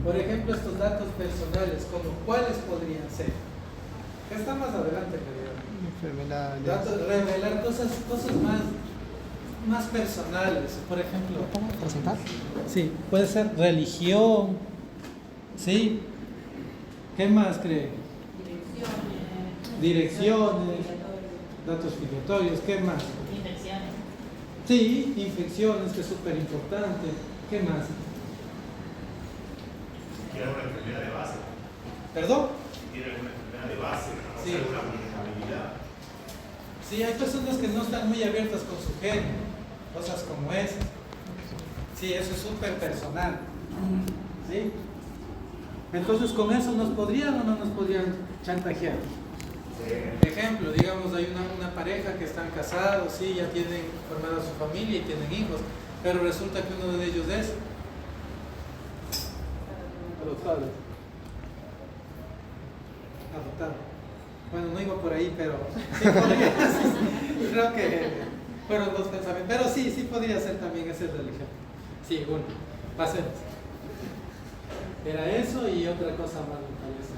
Por ejemplo, estos datos personales, como ¿cuáles podrían ser? Está más adelante, Enfermedades. revelar cosas más personales. Por ejemplo, ¿Presentar? sí, puede ser religión, ¿sí? ¿Qué más cree? Direcciones, datos filiatorios, ¿qué más? Infecciones. Sí, infecciones, que es súper importante. ¿Qué más? Si tiene alguna enfermedad de base. ¿Perdón? Si tiene alguna enfermedad de base, o Sí. sea, alguna vulnerabilidad. Sí, hay personas que no están muy abiertas con su genio, cosas como esas. Sí, eso es súper personal. ¿Sí? Entonces, ¿con eso nos podrían o no nos podrían chantajear? Ejemplo, digamos, hay una pareja que están casados, sí, ya tienen formada su familia y tienen hijos, pero resulta que uno de ellos es adoptado. Bueno, no iba por ahí, pero sí podría ser. Creo que fueron dos pensamientos, pero sí podría ser también ese religión. Sí, bueno, pasemos. Era eso y otra cosa más, me parece.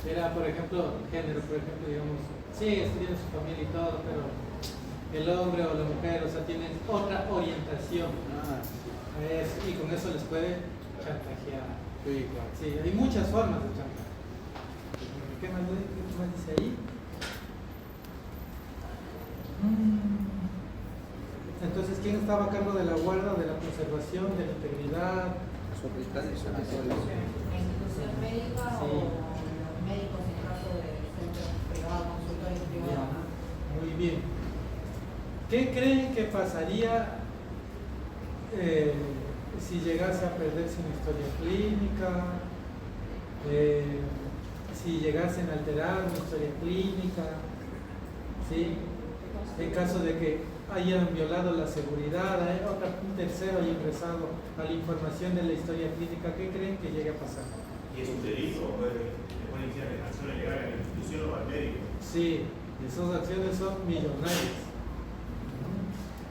Era, por ejemplo, género, por ejemplo, digamos, sí, tienen su familia y todo, pero el hombre o la mujer, o sea, tienen otra orientación. Y con eso les puede chantajear. Sí, claro. Sí, hay muchas formas de chantaje. ¿Qué más dice ahí? Entonces, ¿quién estaba a cargo de la guarda, de la conservación, de la integridad? ¿La institución médica Sí. o los médicos en caso de centros privados, consultorios privados? Muy bien. ¿Qué creen que pasaría si llegase a perderse una historia clínica? Si llegasen a alterar una historia clínica, ¿sí? En caso de que hayan violado la seguridad, un tercero haya ingresado a la información de la historia clínica, ¿qué creen que llegue a pasar? Y es un delito, le pueden iniciar acciones legales a la institución o al médico. Sí, esas acciones son millonarias.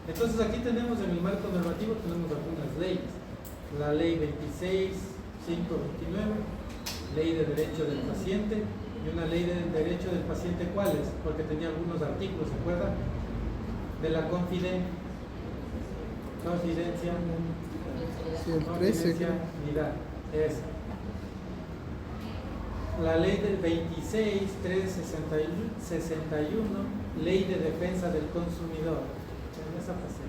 Entonces aquí tenemos en el marco normativo tenemos algunas leyes. La ley 26.529, ley de derecho del paciente, y una ley de derecho del paciente, ¿cuáles? Porque tenía algunos artículos, ¿se acuerdan? De la confidencialidad. Esa. La ley del 26.361, ley de defensa del consumidor. En esa pasé.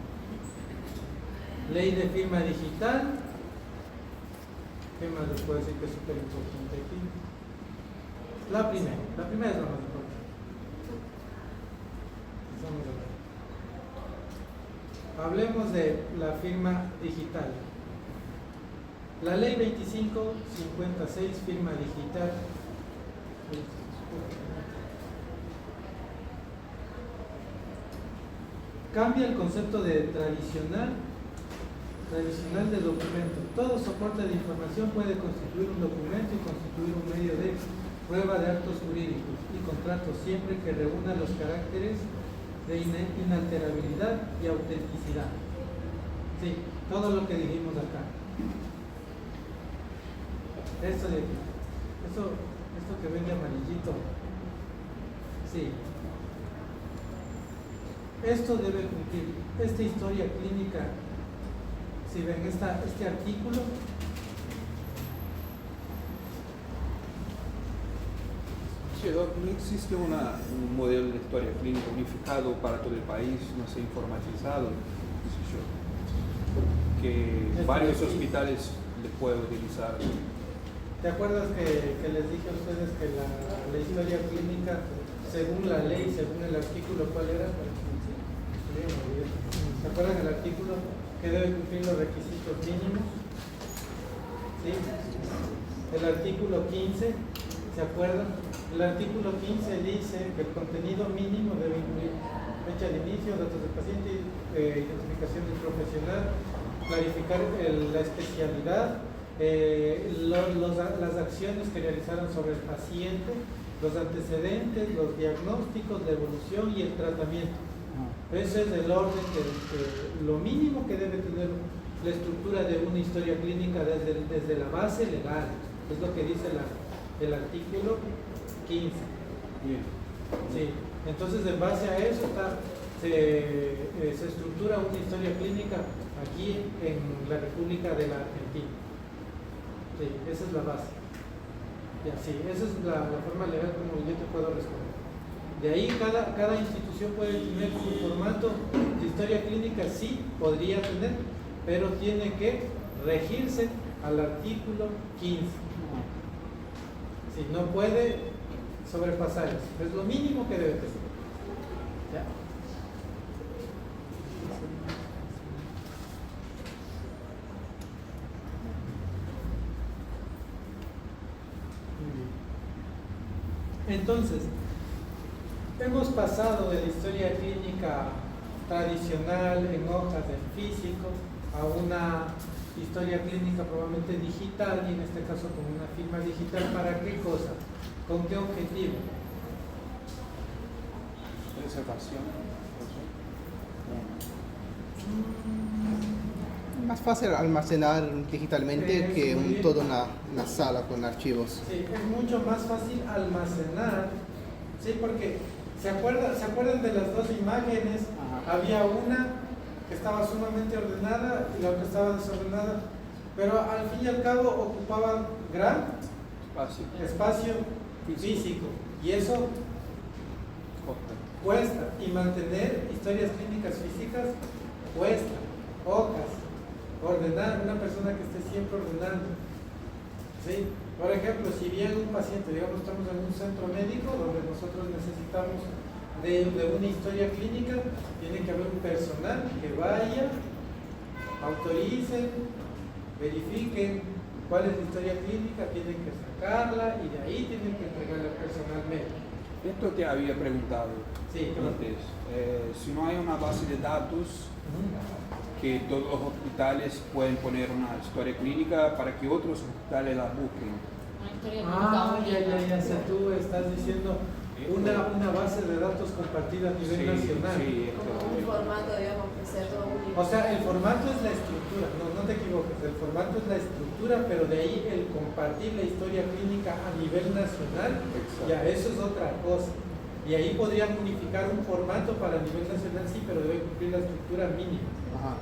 Ley de firma digital. ¿Qué más les puedo decir que es súper importante aquí? La primera es la más importante. Hablemos de la firma digital. La ley 2556, firma digital. Cambia el concepto de tradicional de documento. Todo soporte de información puede constituir un documento y constituir un medio de prueba de actos jurídicos y contratos siempre que reúna los caracteres de inalterabilidad y autenticidad. Sí, todo lo que dijimos acá. Esto que ven de amarillito. Sí. Esto debe cumplir. Esta historia clínica, si ven este artículo, Sí, Doc, ¿no existe un modelo de historia clínica unificado para todo el país, no sé, informatizado, qué sé yo, que varios hospitales le puedan utilizar? ¿Te acuerdas que les dije a ustedes que la historia clínica, según la ley, según el artículo, ¿cuál era? ¿Se acuerdan el artículo que debe cumplir los requisitos mínimos? ¿Sí? El artículo 15, ¿se acuerdan? El artículo 15 dice que el contenido mínimo debe incluir fecha de inicio, datos del paciente, identificación del profesional, clarificar la especialidad, las acciones que realizaron sobre el paciente, los antecedentes, los diagnósticos, la evolución y el tratamiento. Ese es el orden, lo mínimo que debe tener la estructura de una historia clínica desde la base legal. Es lo que dice el artículo 15. Bien. Sí. Entonces, en base a eso se estructura una historia clínica aquí en la República de la Argentina. Sí, esa es la base. Ya, sí, esa es la forma legal como yo te puedo responder. De ahí cada institución puede tener su formato de historia clínica, sí, podría tener, pero tiene que regirse al artículo 15. Si no puede sobrepasar eso, es lo mínimo que debe tener. ¿Ya? Entonces, hemos pasado de la historia clínica tradicional en hojas en físico a una historia clínica probablemente digital, y en este caso con una firma digital. ¿Para qué cosa? ¿Con qué objetivo? Preservación. Más fácil almacenar digitalmente que toda una sala con archivos. Sí, es mucho más fácil almacenar, sí, porque ¿se acuerdan de las dos imágenes? Ajá. Había una que estaba sumamente ordenada y la otra estaba desordenada, pero al fin y al cabo ocupaban gran espacio físico, y eso cuesta. Y mantener historias clínicas físicas cuesta. Hojas. Ordenar, una persona que esté siempre ordenando. ¿Sí? Por ejemplo, si viene un paciente, digamos, estamos en un centro médico donde nosotros necesitamos de una historia clínica, tiene que haber un personal que vaya, autoricen, verifiquen cuál es la historia clínica, tienen que sacarla y de ahí tienen que entregarla al personal médico. Esto te había preguntado Sí, antes. Si no hay una base de datos que todos los hospitales pueden poner una historia clínica para que otros hospitales la busquen. Una historia Ah, clínica única. ya, o sea, tú estás diciendo una base de datos compartida a nivel nacional. Sí, Como un formato, digamos, que sea todo único. O sea, el formato es la estructura, no te equivoques, el formato es la estructura, pero de ahí el compartir la historia clínica a nivel nacional, ya eso es otra cosa. Y ahí podrían unificar un formato para nivel nacional, sí, pero debe cumplir la estructura mínima. Ajá.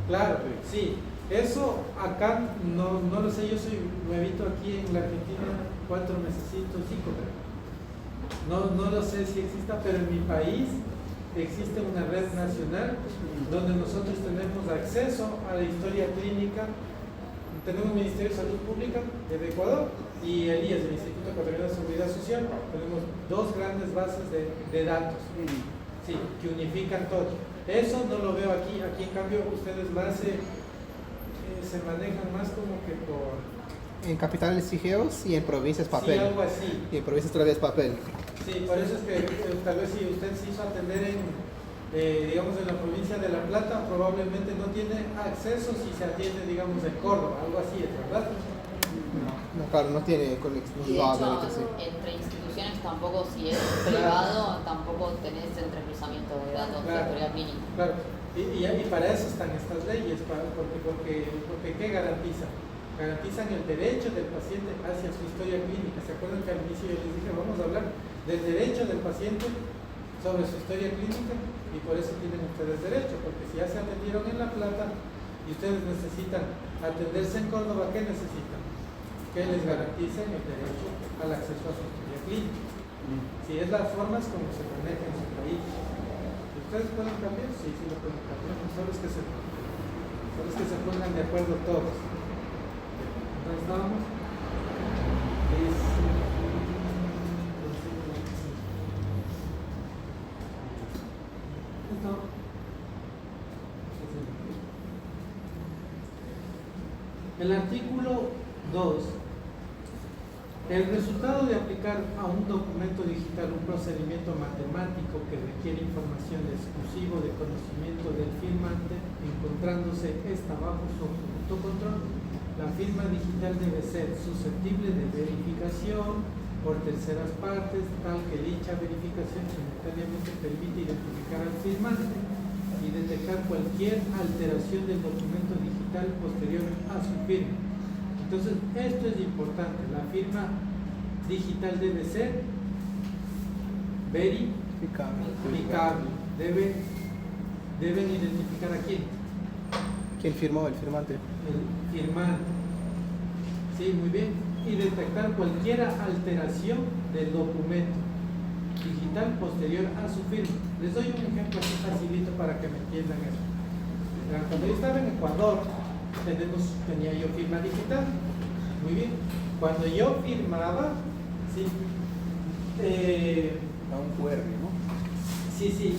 Claro, sí. Eso acá no lo sé, yo soy nuevito aquí en la Argentina, 4 mesecitos, 5 creo. No lo sé si exista, pero en mi país existe una red nacional donde nosotros tenemos acceso a la historia clínica. Tenemos el Ministerio de Salud Pública del Ecuador y el IES, el Instituto Ecuatoriano de Seguridad Social. Tenemos dos grandes bases de datos, sí, que unifican todo. Eso no lo veo aquí. Aquí en cambio ustedes más se manejan más como que por... En capitales sigeos y en provincias papel. Sí, algo así. Y en provincias todavía es papel. Sí, por eso es que tal vez si usted se hizo atender digamos en la provincia de La Plata, probablemente no tiene acceso si se atiende, digamos, en Córdoba, algo así, ¿verdad? No, claro, no tiene conexión. Y de No, hecho, ahorita sí. entre instituciones tampoco, si es privado, tampoco tenés entrecruzamiento de datos de historia clínica. Claro, y para eso están estas leyes, porque ¿qué garantizan? Garantizan el derecho del paciente hacia su historia clínica. ¿Se acuerdan que al inicio yo les dije, vamos a hablar del derecho del paciente sobre su historia clínica? Y por eso tienen ustedes derecho, porque si ya se atendieron en La Plata y ustedes necesitan atenderse en Córdoba, ¿qué necesitan? Que les garanticen el derecho al acceso a su historia clínica. Si es las formas como se maneja en su país. ¿Ustedes pueden cambiar? Sí, sí lo pueden cambiar. Solo es que se pongan de acuerdo todos. ¿Dónde estábamos? El artículo 2. El resultado de aplicar a un documento digital un procedimiento matemático que requiere información exclusivo de conocimiento del firmante, encontrándose esta bajo su absoluto control, la firma digital debe ser susceptible de verificación por terceras partes, tal que dicha verificación simultáneamente permite identificar al firmante y detectar cualquier alteración del documento digital posterior a su firma. Entonces, esto es importante. La firma digital debe ser verificable. Deben identificar a quién. ¿Quién firmó? El firmante. El firmante. Sí, muy bien. Y detectar cualquier alteración del documento digital posterior a su firma. Les doy un ejemplo así facilito para que me entiendan esto. Cuando yo estaba en Ecuador, tenía yo firma digital. Muy bien. Cuando yo firmaba, sí. Da un QR, ¿no? Sí.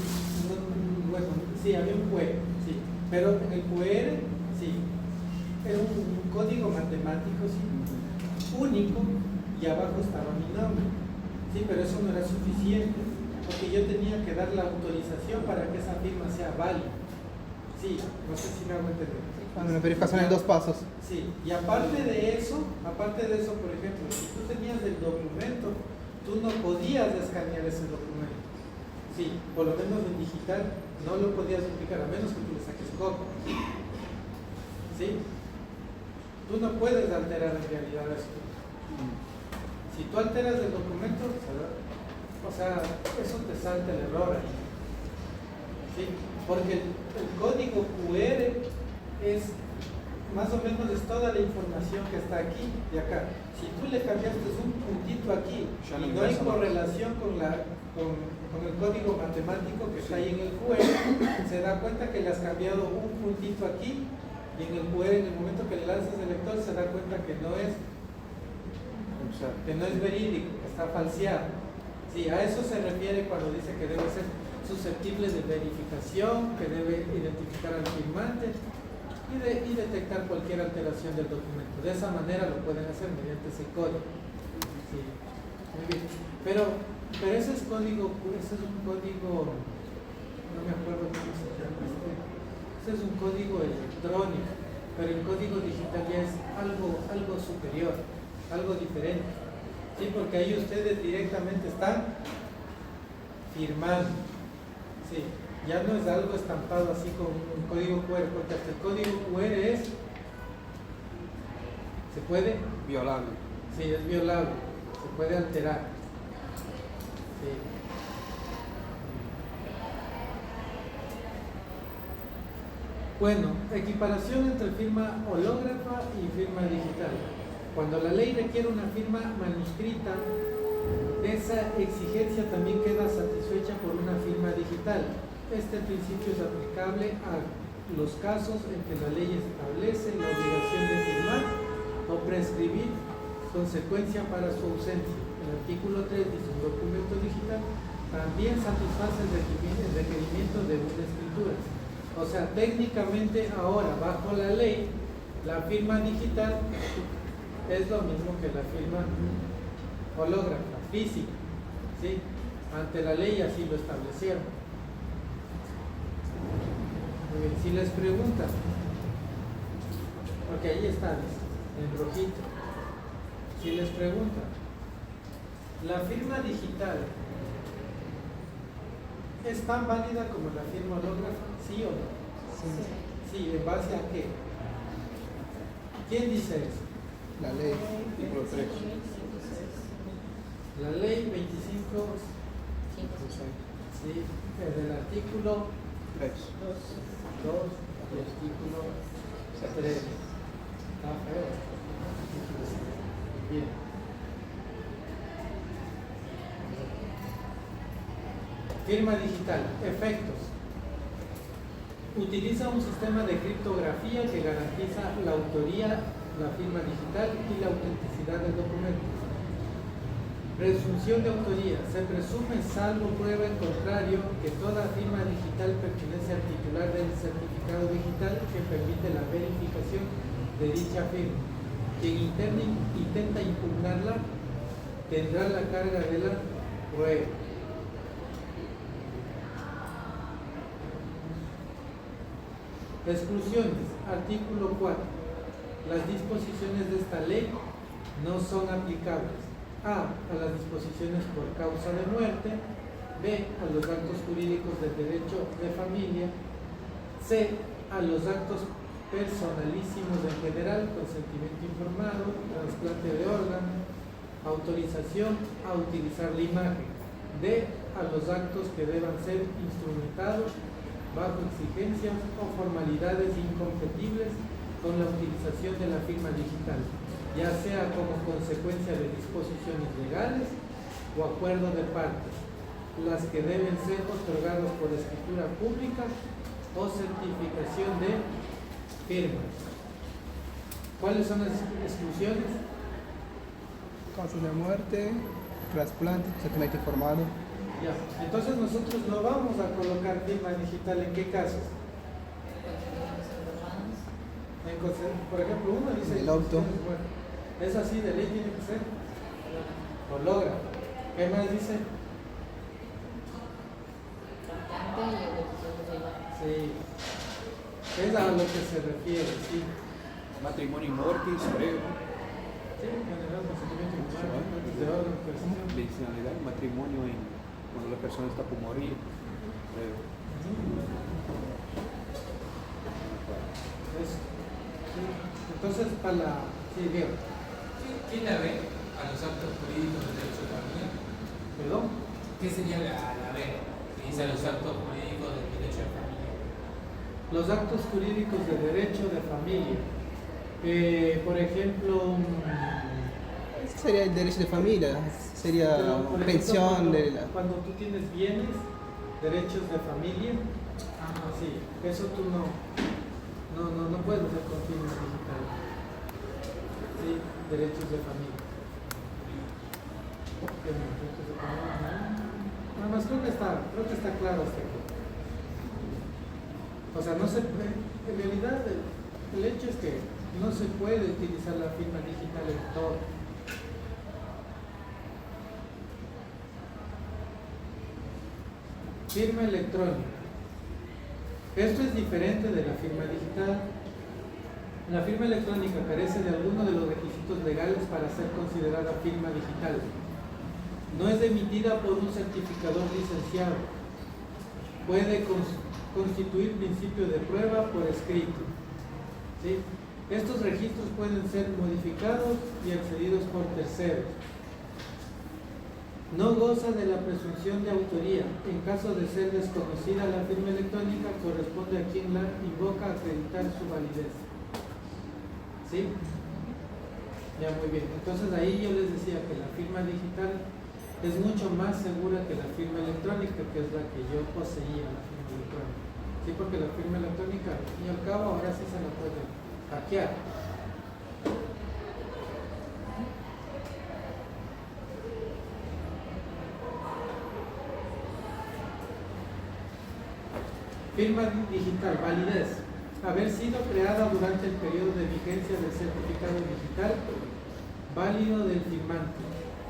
Bueno, sí, había un QR, sí. Pero en el QR, sí. Era un código matemático, sí. Único, y abajo estaba mi nombre. Sí, pero eso no era suficiente, porque yo tenía que dar la autorización para que esa firma sea válida. Sí, no sé si me hago entender. Una verificación en 2 pasos. Sí, y aparte de eso, por ejemplo, si tú tenías el documento, tú no podías escanear ese documento. Sí, por lo menos en digital no lo podías duplicar, a menos que tú le saques copia. Sí, tú no puedes alterar en realidad esto. Si tú alteras el documento, o sea, eso te salta el error ahí. ¿Sí? Porque el código QR es más o menos es toda la información que está aquí y acá. Si tú le cambiaste un puntito aquí y no hay correlación con con el código matemático que está ahí en el QR, se da cuenta que le has cambiado un puntito aquí, y en el QR, en el momento que le lanzas el lector, se da cuenta que no es verídico, que está falseado. Sí, a eso se refiere cuando dice que debe ser susceptible de verificación, que debe identificar al firmante y detectar cualquier alteración del documento. De esa manera lo pueden hacer mediante ese código. Sí, muy bien. Pero ese es un código, no me acuerdo cómo se llama ese es un código electrónico, pero el código digital ya es algo superior, algo diferente. Sí, porque ahí ustedes directamente están firmando. Sí, ya no es algo estampado así con un código QR, porque hasta el código QR se puede Violable. Sí, es violable, se puede alterar. Sí. Bueno, equiparación entre firma hológrafa y firma digital. Cuando la ley requiere una firma manuscrita, esa exigencia también queda satisfecha por una firma digital. Este principio es aplicable a los casos en que la ley establece la obligación de firmar o prescribir consecuencia para su ausencia. El artículo 3 dice: un documento digital también satisface el requerimiento de una escritura. O sea, técnicamente ahora, bajo la ley, la firma digital es lo mismo que la firma hológrafa, física, ¿sí? Ante la ley así lo establecieron. Muy bien, si les preguntan, porque ahí está, en rojito, si les preguntan, ¿la firma digital es tan válida como la firma hológrafa? ¿Sí o no? Sí, ¿en base a qué? ¿Quién dice eso? La ley. Artículo 3. La ley 25, sí, del artículo 3. 2 y artículo 3. Está feo. Bien. Firma digital. Efectos. Utiliza un sistema de criptografía que garantiza la autoría, la firma digital y la autenticidad del documento. Presunción de autoría. Se presume, salvo prueba en contrario, que toda firma digital pertenece al titular del certificado digital que permite la verificación de dicha firma. Quien intenta impugnarla tendrá la carga de la prueba. Exclusiones. Artículo 4. Las disposiciones de esta ley no son aplicables: a las disposiciones por causa de muerte; b, a los actos jurídicos del derecho de familia; c, a los actos personalísimos en general, consentimiento informado, trasplante de órgano, autorización a utilizar la imagen; d, a los actos que deban ser instrumentados bajo exigencias o formalidades incompatibles con la utilización de la firma digital, ya sea como consecuencia de disposiciones legales o acuerdo de partes, las que deben ser otorgadas por escritura pública o certificación de firmas. ¿Cuáles son las exclusiones? Casos de muerte, trasplante, consentimiento informado. Ya, entonces nosotros no vamos a colocar firma digital. ¿En qué casos? Por ejemplo, uno dice el auto. Bueno, es así, de ley tiene que ser hológrafo. ¿Qué más dice? Sí, es a lo que se refiere, sí. Matrimonio mortis, breve. Sí, en general, consentimiento informado, antes de órgano, autorización. Medicinalidad, matrimonio cuando la persona está por morir. Breve. Eso. Sí. Entonces, para la... Sí, Diego. ¿Qué la B a los actos jurídicos del derecho de familia? ¿Perdón? ¿Qué sería la B que dice a los actos jurídicos del derecho de familia? Los actos jurídicos de derecho de familia. Por ejemplo, Sería el derecho de familia, sería Pero, por ejemplo, pensión de la... cuando tú tienes bienes, derechos de familia, sí, eso tú no puedes hacer con fines digitales. Sí, derechos de familia. ¿Qué más? Derechos de familia. Nada más creo que está claro hasta aquí. O sea, no se puede, en realidad el hecho es que no se puede utilizar la firma digital en todo. Firma electrónica. Esto es diferente de la firma digital. La firma electrónica carece de alguno de los requisitos legales para ser considerada firma digital. No es emitida por un certificador licenciado. Puede constituir principio de prueba por escrito. ¿Sí? Estos registros pueden ser modificados y accedidos por terceros. No goza de la presunción de autoría. En caso de ser desconocida la firma electrónica, corresponde a quien la invoca a acreditar su validez. ¿Sí? Ya, muy bien. Entonces ahí yo les decía que la firma digital es mucho más segura que la firma electrónica, que es la que yo poseía, la firma electrónica. Sí, porque la firma electrónica, al fin y al cabo, ahora sí se la puede hackear. Firma digital, validez. Haber sido creada durante el periodo de vigencia del certificado digital válido del firmante.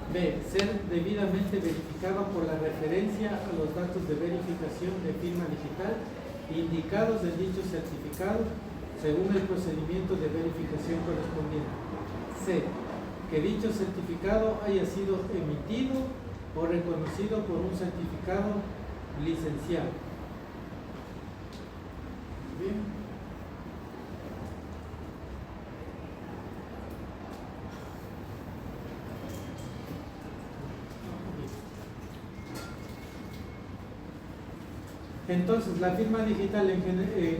B. Ser debidamente verificada por la referencia a los datos de verificación de firma digital indicados en dicho certificado según el procedimiento de verificación correspondiente. C. Que dicho certificado haya sido emitido o reconocido por un certificado licenciado. Bien. Entonces, la firma digital en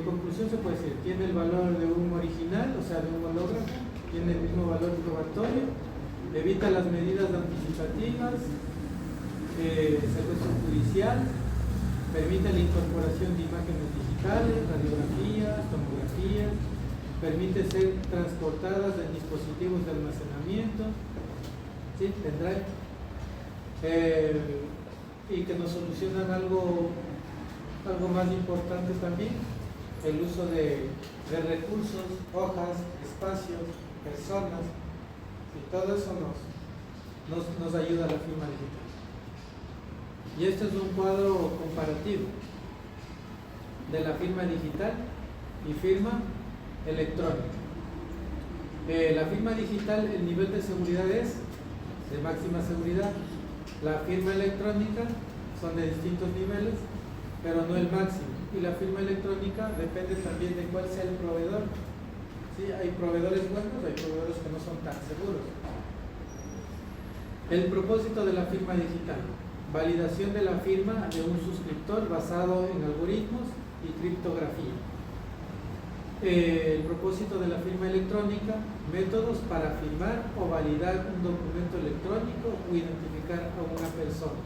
conclusión se puede decir, tiene el valor de un original, o sea, de un hológrafo, tiene el mismo valor probatorio, evita las medidas anticipativas, secuestro judicial, permite la incorporación de imágenes digitales, radiografías, tomografías, permite ser transportadas en dispositivos de almacenamiento, ¿sí? Pendrive, y que nos solucionan algo más importante también, el uso de recursos, hojas, espacios, personas, y todo eso nos ayuda a la firma digital. Y este es un cuadro comparativo de la firma digital y firma electrónica. La firma digital, el nivel de seguridad es de máxima seguridad. La firma electrónica son de distintos niveles, pero no el máximo. Y la firma electrónica depende también de cuál sea el proveedor. ¿Sí? Hay proveedores buenos, hay proveedores que no son tan seguros. El propósito de la firma digital: validación de la firma de un suscriptor basado en algoritmos y criptografía. El propósito de la firma electrónica: métodos para firmar o validar un documento electrónico o identificar a una persona.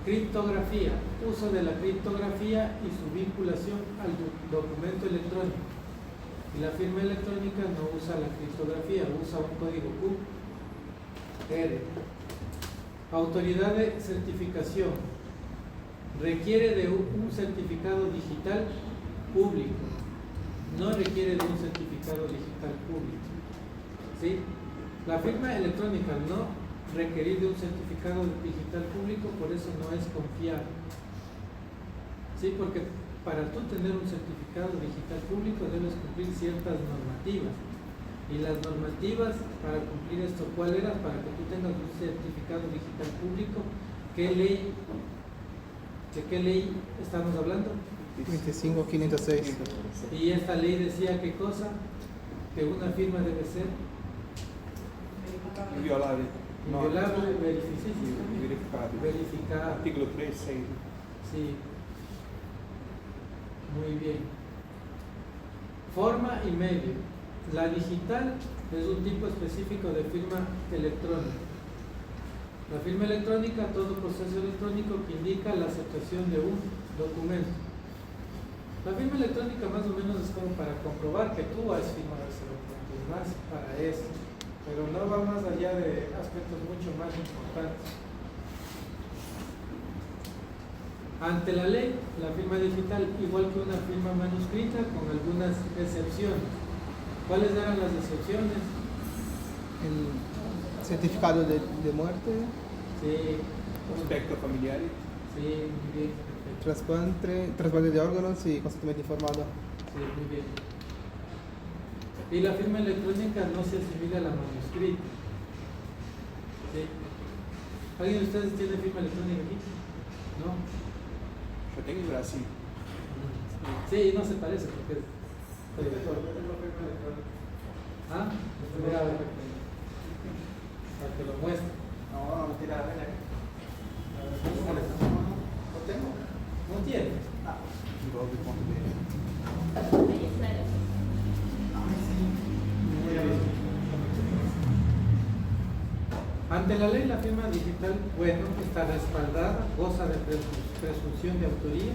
Criptografía: uso de la criptografía y su vinculación al documento electrónico. Y la firma electrónica no usa la criptografía, usa un código QR. Autoridad de certificación: requiere de un certificado digital público, no requiere de un certificado digital público. ¿Sí? La firma electrónica no requerir de un certificado digital público, por eso no es confiable. ¿Sí? Porque para tú tener un certificado digital público debes cumplir ciertas normativas. Y las normativas para cumplir esto, ¿cuál era? Para que tú tengas un certificado digital público, ¿de qué ley estamos hablando? 25506. Y esta ley decía ¿qué cosa? Que una firma debe ser Inviolable. inviolable, verificada. Artículo 3, 6. Sí. Muy bien. Forma y medio. La digital es un tipo específico de firma electrónica. La firma electrónica, todo proceso electrónico que indica la aceptación de un documento. La firma electrónica más o menos es como para comprobar que tú has firmado ese documento, es más para eso, pero no va más allá de aspectos mucho más importantes. Ante la ley, la firma digital, igual que una firma manuscrita, con algunas excepciones. ¿Cuáles eran las excepciones? El certificado de muerte, Sí, Aspecto familiar. sí, muy bien, perfecto. trasplante de órganos y consentimiento informado. Sí, muy bien. Y la firma electrónica no se asimila a la manuscrita. ¿Sí? ¿Alguien de ustedes tiene firma electrónica aquí? ¿No? Yo tengo en Brasil. Sí, no se parece porque es... ¿Ah? Mira, a ver. Para que lo muestre. No, no tira la vela. No tengo. No tiene. Ante la ley, la firma digital, bueno, está respaldada, goza de presunción de autoría,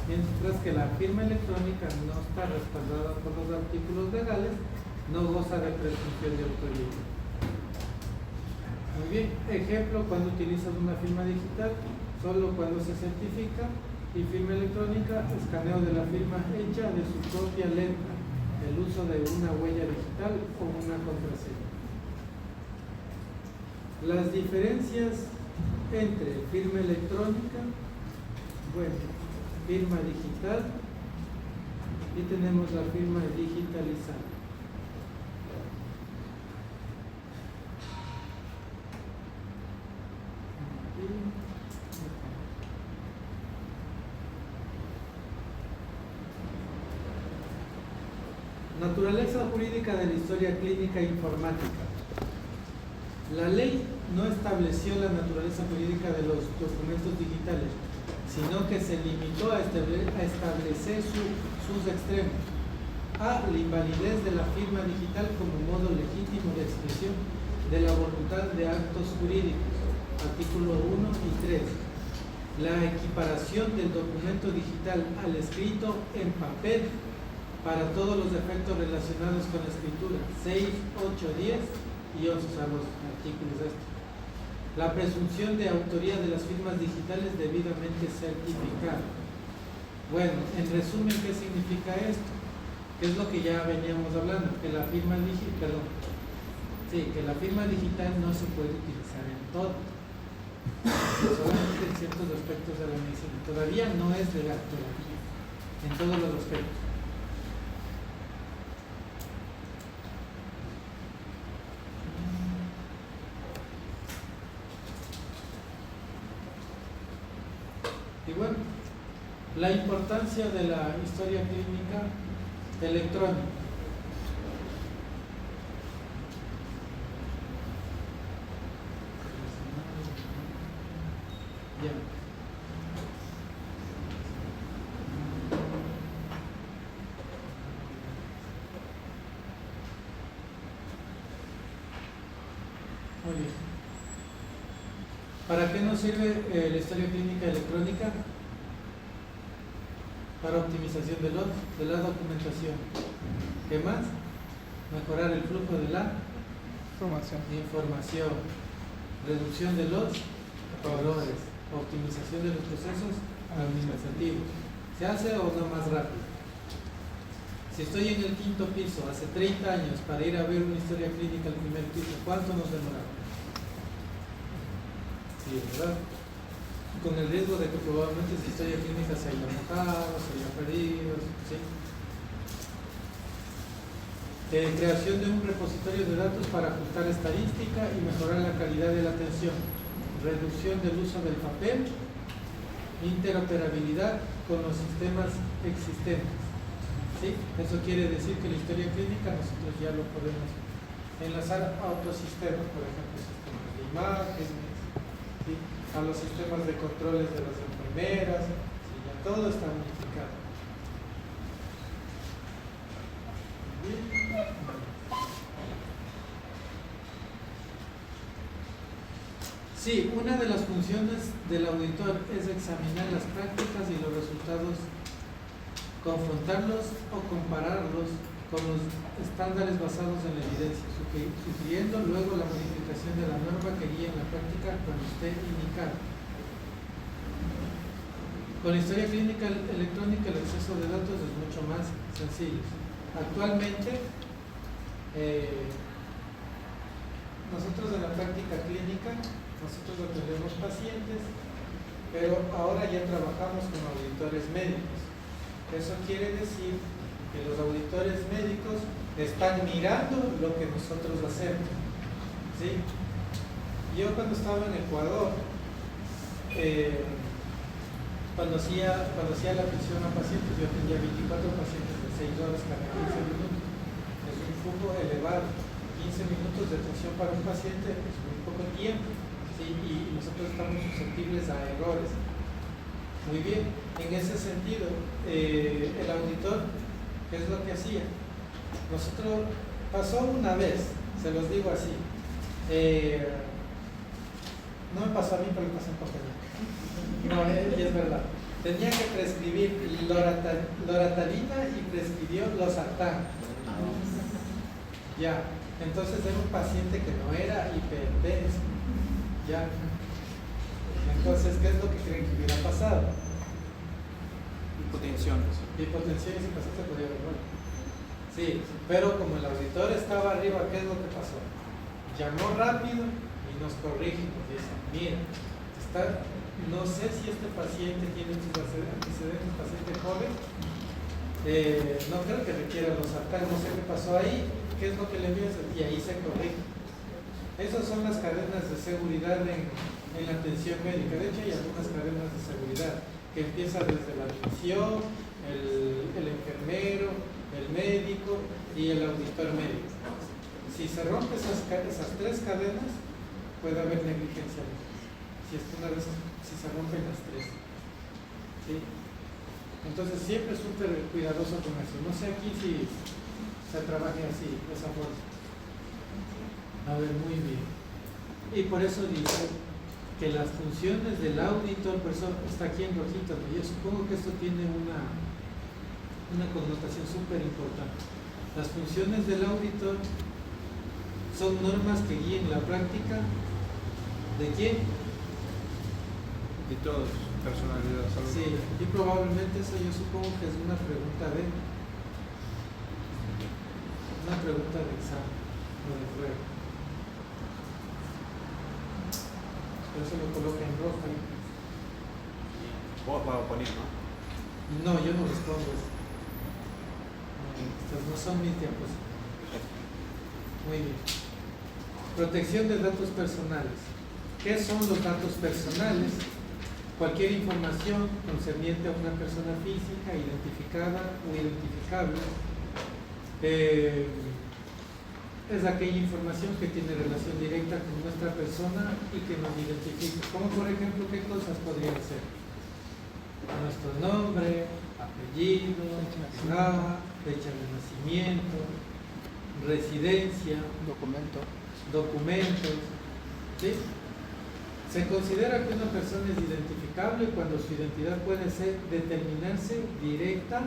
mientras que la firma electrónica no está respaldada por los artículos legales, no goza de presunción de autoría. Muy bien, ejemplo, cuando utilizas una firma digital, solo cuando se certifica, y firma electrónica, escaneo de la firma hecha de su propia letra, el uso de una huella digital o una contraseña. Las diferencias entre firma electrónica, bueno, firma digital, y tenemos la firma digitalizada. Naturaleza jurídica de la historia clínica informática. La ley no estableció la naturaleza jurídica de los documentos digitales, sino que se limitó a establecer sus extremos. A. La invalidez de la firma digital como modo legítimo de expresión de la voluntad de actos jurídicos. Artículo 1 y 3. La equiparación del documento digital al escrito en papel para todos los efectos relacionados con la escritura. 6, 8, 10 y 11, o sea, los artículos estos. La presunción de autoría de las firmas digitales debidamente certificada. Bueno, en resumen, ¿qué significa esto? ¿Qué es lo que ya veníamos hablando? Que la firma digital, que la firma digital no se puede utilizar en todo, solamente en ciertos aspectos de la medicina. Todavía no es legal todavía, en todos los aspectos. Y bueno, la importancia de la historia clínica electrónica. Ya. Muy bien. ¿Para qué nos sirve la historia clínica electrónica? Para optimización de la documentación. ¿Qué más? Mejorar el flujo de la información. Reducción de los errores. Optimización de los procesos administrativos. ¿Se hace o no más rápido? Si estoy en el 5º piso hace 30 años para ir a ver una historia clínica al 1er piso, ¿cuánto nos demoramos? Sí, ¿verdad? Con el riesgo de que probablemente esa historia clínica se haya mojado, se haya perdido, ¿sí? Creación de un repositorio de datos para ajustar estadística y mejorar la calidad de la atención. Reducción del uso del papel. Interoperabilidad con los sistemas existentes. ¿Sí? Eso quiere decir que la historia clínica nosotros ya lo podemos enlazar a otros sistemas, por ejemplo, sistemas de imágenes, ¿sí? A los sistemas de controles de las enfermeras, ¿sí? Ya todo está unificado. Bien. Sí, una de las funciones del auditor es examinar las prácticas y los resultados, confrontarlos o compararlos con los estándares basados en la evidencia, sugiriendo luego la modificación de la norma que guíe en la práctica cuando esté indicada. Con la historia clínica electrónica el acceso de datos es mucho más sencillo. Actualmente, nosotros en la práctica clínica, nosotros atendemos pacientes, pero ahora ya trabajamos con auditores médicos. Eso quiere decir que los auditores médicos están mirando lo que nosotros hacemos. ¿Sí? Yo cuando estaba en Ecuador, cuando hacía la atención a pacientes, yo atendía 24 pacientes de 6 horas cada 15 minutos. Es un flujo elevado. 15 minutos de atención para un paciente es muy poco tiempo, ¿sí? Y nosotros estamos susceptibles a errores. Muy bien, en ese sentido, el auditor, ¿qué es lo que hacía? Nosotros, pasó una vez, se los digo así, no me pasó a mí, pero me pasó en Copenhague. No, y es verdad. Tenía que prescribir loratadina y prescribió losartán. Ya, entonces era un paciente que no era hipertenso. Ya. Entonces, ¿qué es lo que creen que hubiera pasado? Hipotensiones. Hipotensión y ese paciente podía haber muerto. Sí, pero como el auditor estaba arriba, ¿qué es lo que pasó? Llamó rápido y nos corrige, nos dice, mira, no sé si este paciente tiene sus antecedentes, paciente joven, no creo que requiera los ataques, no sé qué pasó ahí, qué es lo que le piensa, y ahí se corrige. Esas son las cadenas de seguridad en la atención médica. De hecho, hay algunas cadenas de seguridad que empiezan desde la admisión, el enfermero, el médico y el auditor médico. Si se rompen esas tres cadenas, puede haber negligencia. Si se rompen las tres. ¿Sí? Entonces siempre súper cuidadoso con eso. No sé aquí si se trabaje así, de esa forma. A ver, muy bien. Y por eso dice que las funciones del auditor, por eso está aquí en rojito, ¿no? Yo supongo que esto tiene una connotación súper importante. Las funciones del auditor son normas que guíen la práctica ¿de quién? De todos, personal de la salud. Sí, y probablemente eso yo supongo que es una pregunta de examen o de prueba. Por eso lo coloca en rojo ahí. Vos vas a poner, ¿no? No, yo no respondo eso. Estos no son mis tiempos. Muy bien. Protección de datos personales. ¿Qué son los datos personales? Cualquier información concerniente a una persona física, identificada o identificable, es aquella información que tiene relación directa con nuestra persona y que nos identifica. Como por ejemplo, ¿qué cosas podrían ser? Nuestro nombre, apellido, edad, fecha de nacimiento, residencia, documentos, ¿sí? Se considera que una persona es identificable cuando su identidad puede determinarse directa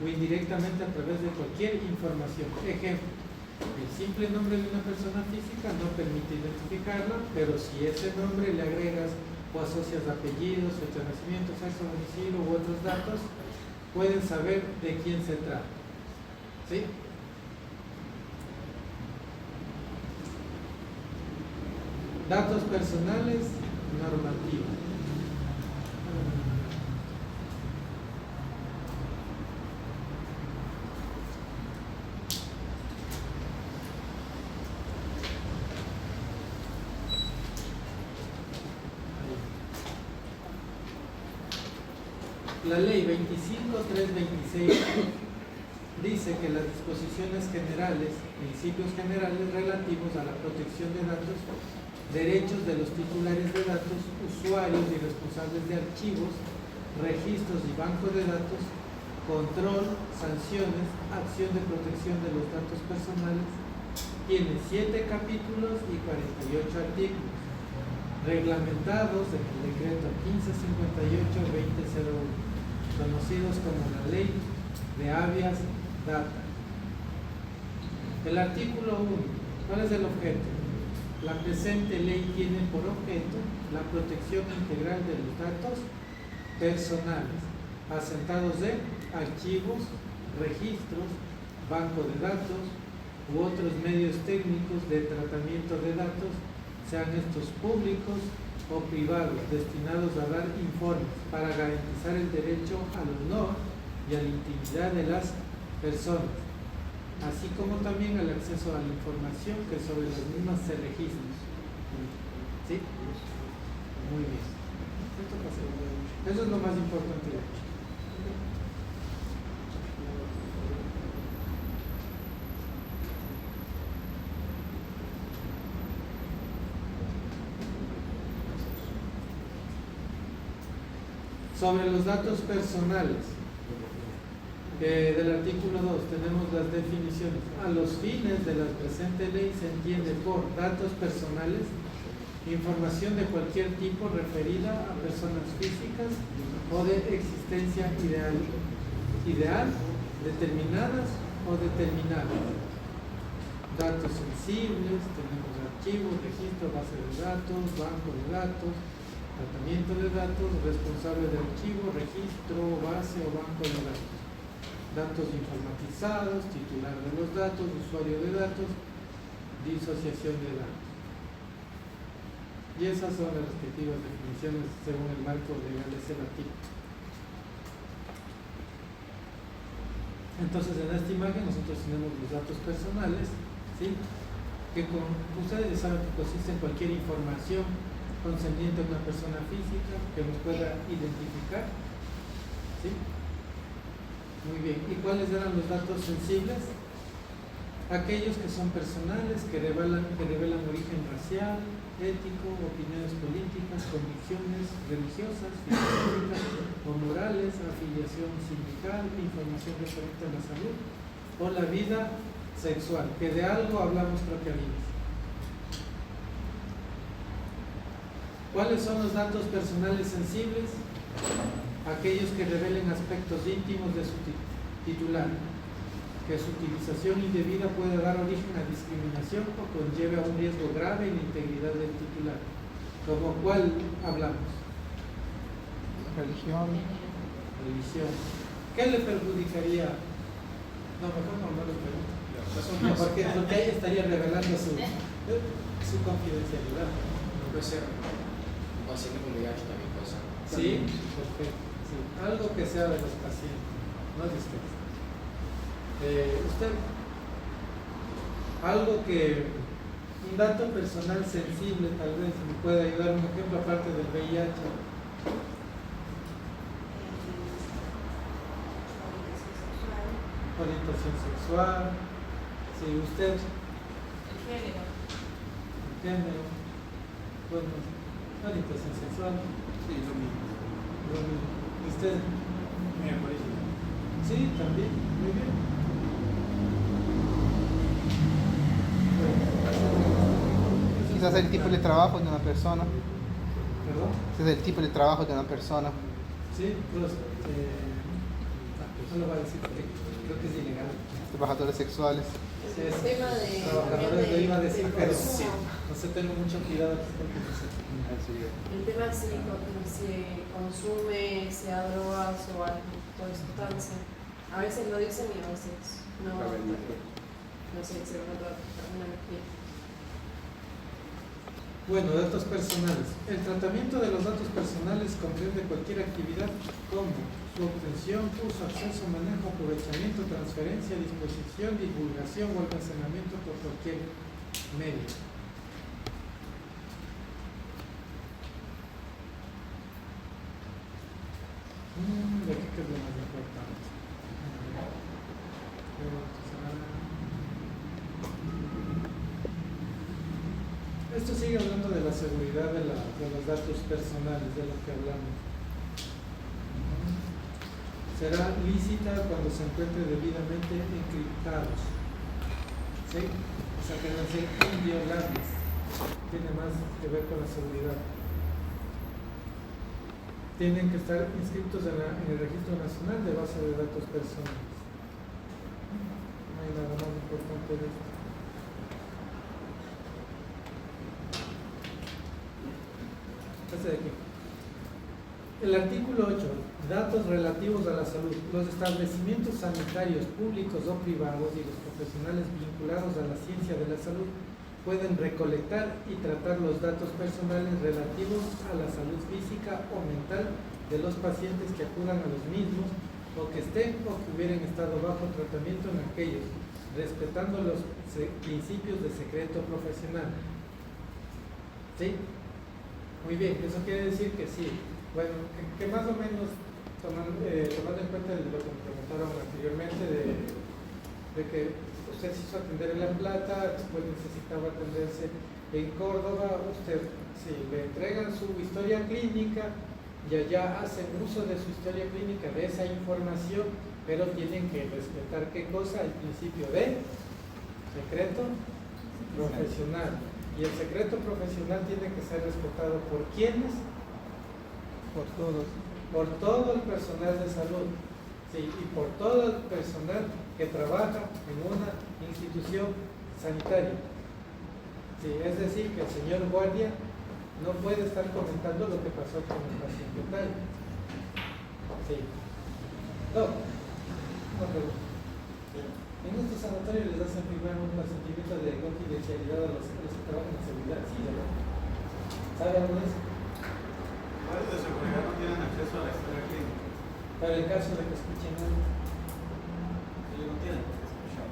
o indirectamente a través de cualquier información. Ejemplo, el simple nombre de una persona física no permite identificarla, pero si ese nombre le agregas o asocias apellidos, fecha de nacimiento, sexo, domicilio u otros datos, pueden saber de quién se trata. ¿Sí? Datos personales normativos. La ley 25.326 dice que las disposiciones generales, principios generales relativos a la protección de datos, derechos de los titulares de datos, usuarios y responsables de archivos, registros y bancos de datos, control, sanciones, acción de protección de los datos personales, tiene 7 capítulos y 48 artículos. reglamentados en el decreto 1558-2001, conocidos como la Ley de Habeas Data. El artículo 1. ¿Cuál es el objeto? La presente ley tiene por objeto la protección integral de los datos personales, asentados en archivos, registros, banco de datos u otros medios técnicos de tratamiento de datos, sean estos públicos o privados, destinados a dar informes para garantizar el derecho al honor y a la intimidad de las personas, así como también al acceso a la información que sobre las mismas se registra. ¿Sí? Muy bien. Eso es lo más importante de hecho. Sobre los datos personales, del artículo 2 tenemos las definiciones. A los fines de la presente ley se entiende por datos personales información de cualquier tipo referida a personas físicas o de existencia ideal, determinadas o determinadas. Datos sensibles, tenemos archivos, registro, base de datos, banco de datos, tratamiento de datos, responsable de archivo, registro, base o banco de datos. Datos informatizados, titular de los datos, usuario de datos, disociación de datos. Y esas son las respectivas definiciones según el marco legal relativo. Entonces, en esta imagen nosotros tenemos los datos personales, ¿sí? Que ustedes saben que consiste en cualquier información concerniente a una persona física que nos pueda identificar, ¿sí? Muy bien. ¿Y cuáles eran los datos sensibles? Aquellos que son personales, que revelan origen racial, ético, opiniones políticas, convicciones religiosas, filosóficas o morales, afiliación sindical, información referente a la salud o la vida sexual, que de algo hablamos creo que ahorita. ¿Cuáles son los datos personales sensibles? Aquellos que revelen aspectos íntimos de su titular, que su utilización indebida puede dar origen a discriminación o conlleve a un riesgo grave en la integridad del titular. ¿Como cuál hablamos? Religión. ¿Qué le perjudicaría? No, mejor no le pregunto. No, porque ahí estaría revelando su confidencialidad. No puede ser un paciente con VIH también puede ser. Sí, perfecto. Sí. Algo que sea de los pacientes, no de ustedes. Usted, algo que, un dato personal sensible tal vez me puede ayudar, un ejemplo aparte del VIH. Orientación sexual. Sí, usted. El género. El género. Bueno, orientación sexual. Sí, lo mismo. ¿Y usted? Sí, también. Muy bien. Quizás el tipo de trabajo de una persona. ¿Perdón? Ese es el tipo de trabajo de una persona. Sí, pues, no lo voy a decir porque creo que es ilegal. Trabajadores sexuales. Sí, El tema de trabajadores lo iba a decir, pero consumo. sí, no sé, tengo mucho cuidado aquí porque no sé. El tema es si consume, sea drogas o algún tipo de sustancia. A veces lo dicen y a veces no. No sé, se va a dar una energía. Bueno, datos personales. El tratamiento de los datos personales comprende cualquier actividad como su obtención, uso, acceso, manejo, aprovechamiento, transferencia, disposición, divulgación o almacenamiento por cualquier medio. ¿De qué es lo más importante? Esto sigue hablando de la seguridad de los datos personales, de lo que hablamos. Será lícita cuando se encuentre debidamente encriptados. ¿Sí? O sea que deben ser inviolables. tiene más que ver con la seguridad. Tienen que estar inscritos en el Registro Nacional de Base de Datos Personales. No hay nada más importante de esto. Este de aquí. El artículo 8. Datos relativos a la salud. Los establecimientos sanitarios públicos o privados y los profesionales vinculados a la ciencia de la salud pueden recolectar y tratar los datos personales relativos a la salud física o mental de los pacientes que acudan a los mismos o que estén o que hubieran estado bajo tratamiento en aquellos, respetando los principios de secreto profesional. ¿Sí? Muy bien, eso quiere decir que sí. Bueno, que más o menos, tomando en cuenta de lo que me preguntaron anteriormente, de que usted se hizo atender en La Plata, después necesitaba atenderse en Córdoba, usted, si le entregan su historia clínica y allá hacen uso de su historia clínica, de esa información, pero tienen que respetar ¿qué cosa? El principio de secreto profesional. Y el secreto profesional tiene que ser respetado por ¿quiénes? Por todos. Por todo el personal de salud, sí, y por todo el personal que trabaja en una institución sanitaria. Sí, es decir, que el señor guardia no puede estar comentando lo que pasó con el paciente tal. Sí. No, pero en estos sanatorios les hacen firmar un consentimiento de confidencialidad a los que trabajan en seguridad. Sí, ¿verdad? ¿Sabe algo de eso? Los de seguridad no tienen acceso a la historia clínica. Pero en caso de que escuchen algo, Ellos no tienen que escuchar.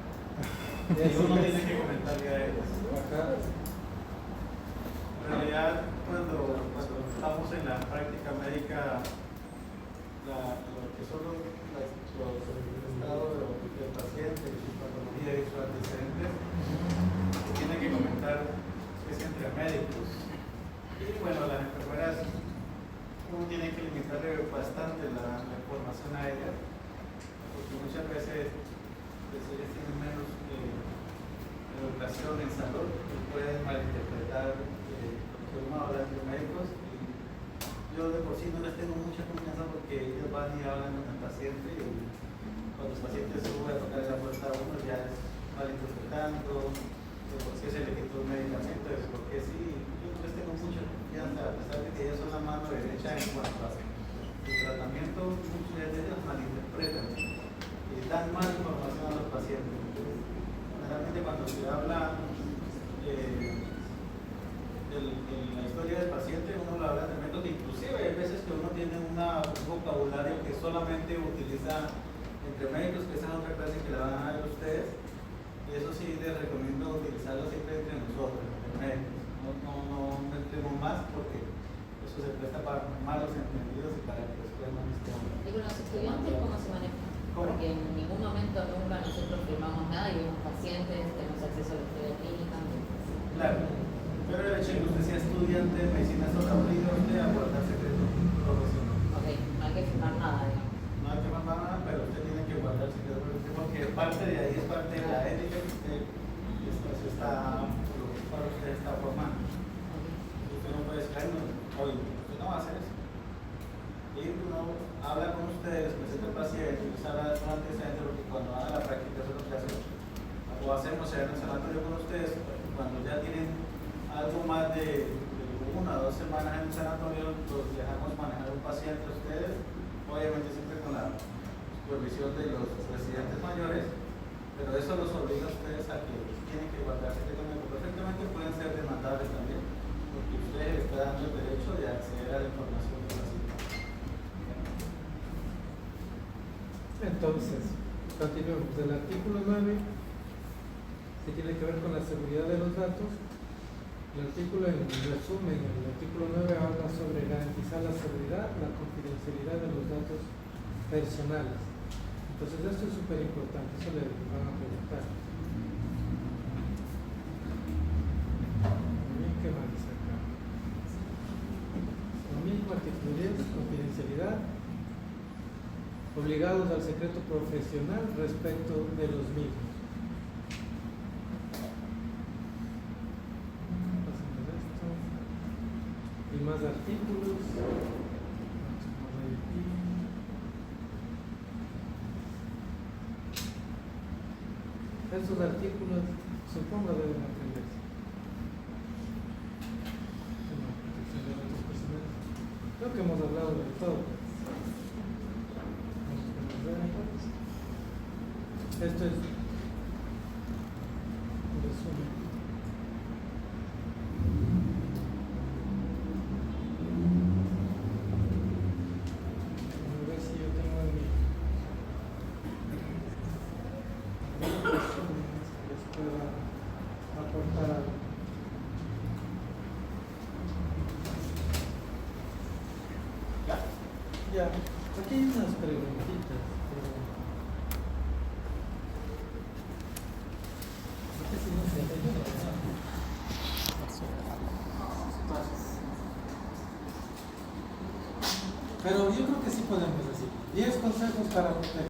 Y uno tiene que comentarle a ellos. En realidad, cuando estamos en la práctica médica, lo que son los estados del paciente, su patología y sus antecedentes, se tiene que comentar es entre médicos. Y bueno, las enfermeras, uno tiene que limitarle bastante la información a ellas, porque muchas veces ellas tienen menos educación en salud y pueden malinterpretar lo que uno habla entre médicos. Y yo de por sí no les tengo mucha confianza porque ellos van y hablan con el paciente y cuando los pacientes suben a tocar la puerta a uno ya es malinterpretando, por qué se le quitó el medicamento, por qué sí. Yo no les tengo mucha confianza, a pesar de que ellos son la mano derecha en cuanto a el tratamiento, muchos de ellos malinterpretan y dan mala información a los pacientes. Generalmente cuando se habla de la historia del paciente, uno lo habla de método, inclusive hay veces que uno tiene un vocabulario que solamente utiliza entre médicos, que esa es otra clase que le van a dar a ustedes, y eso sí les recomiendo utilizarlo siempre entre nosotros, entre médicos. No metemos más porque eso se presta para malos entendidos y para que después no estemos. ¿Y con los estudiantes cómo se maneja? Porque en ningún momento nunca nosotros firmamos nada y vemos pacientes, tenemos acceso a la historia clínica. Claro, pero el hecho de que usted sea estudiante de medicina es otra obliga a usted a guardar secreto profesional. Ok, no hay que firmar nada, digamos. No hay que firmar nada, pero usted tiene que guardar secreto profesional porque parte de ahí es parte de la ética que usted está formando. Usted no puede decir, oye, usted no va a hacer eso. Y uno habla con ustedes, presenta el paciente, les habla de su antecedente, porque cuando haga la práctica eso es lo que hacemos. O hacemos en el sanatorio con ustedes, cuando ya tienen algo más de 1 o 2 semanas en el sanatorio, los dejamos manejar un paciente a ustedes, obviamente siempre con la supervisión de los residentes mayores, pero eso los obliga a ustedes a que tienen que guardar secretamente. Perfectamente pueden ser demandables también, porque ustedes les está dando el derecho de acceder a la información de la situación. Entonces, continuemos. El artículo 9, que tiene que ver con la seguridad de los datos. El artículo, en resumen, el artículo 9 habla sobre garantizar la seguridad, la confidencialidad de los datos personales. Entonces, esto es súper importante, eso le van a preguntar. ¿Qué más dice acá? Lo mismo, artículo 10, confidencialidad. Obligados al secreto profesional respecto de los mismos. más artículos. Estos artículos supongo deben aprenderse. Protección de datos personales. Creo que hemos hablado de todo. Esto es un resumen. A ver si yo tengo mi resumen que les pueda aportar algo. Ya, aquí hay unas preguntitas. Pero yo creo que sí podemos decir 10 consejos para proteger.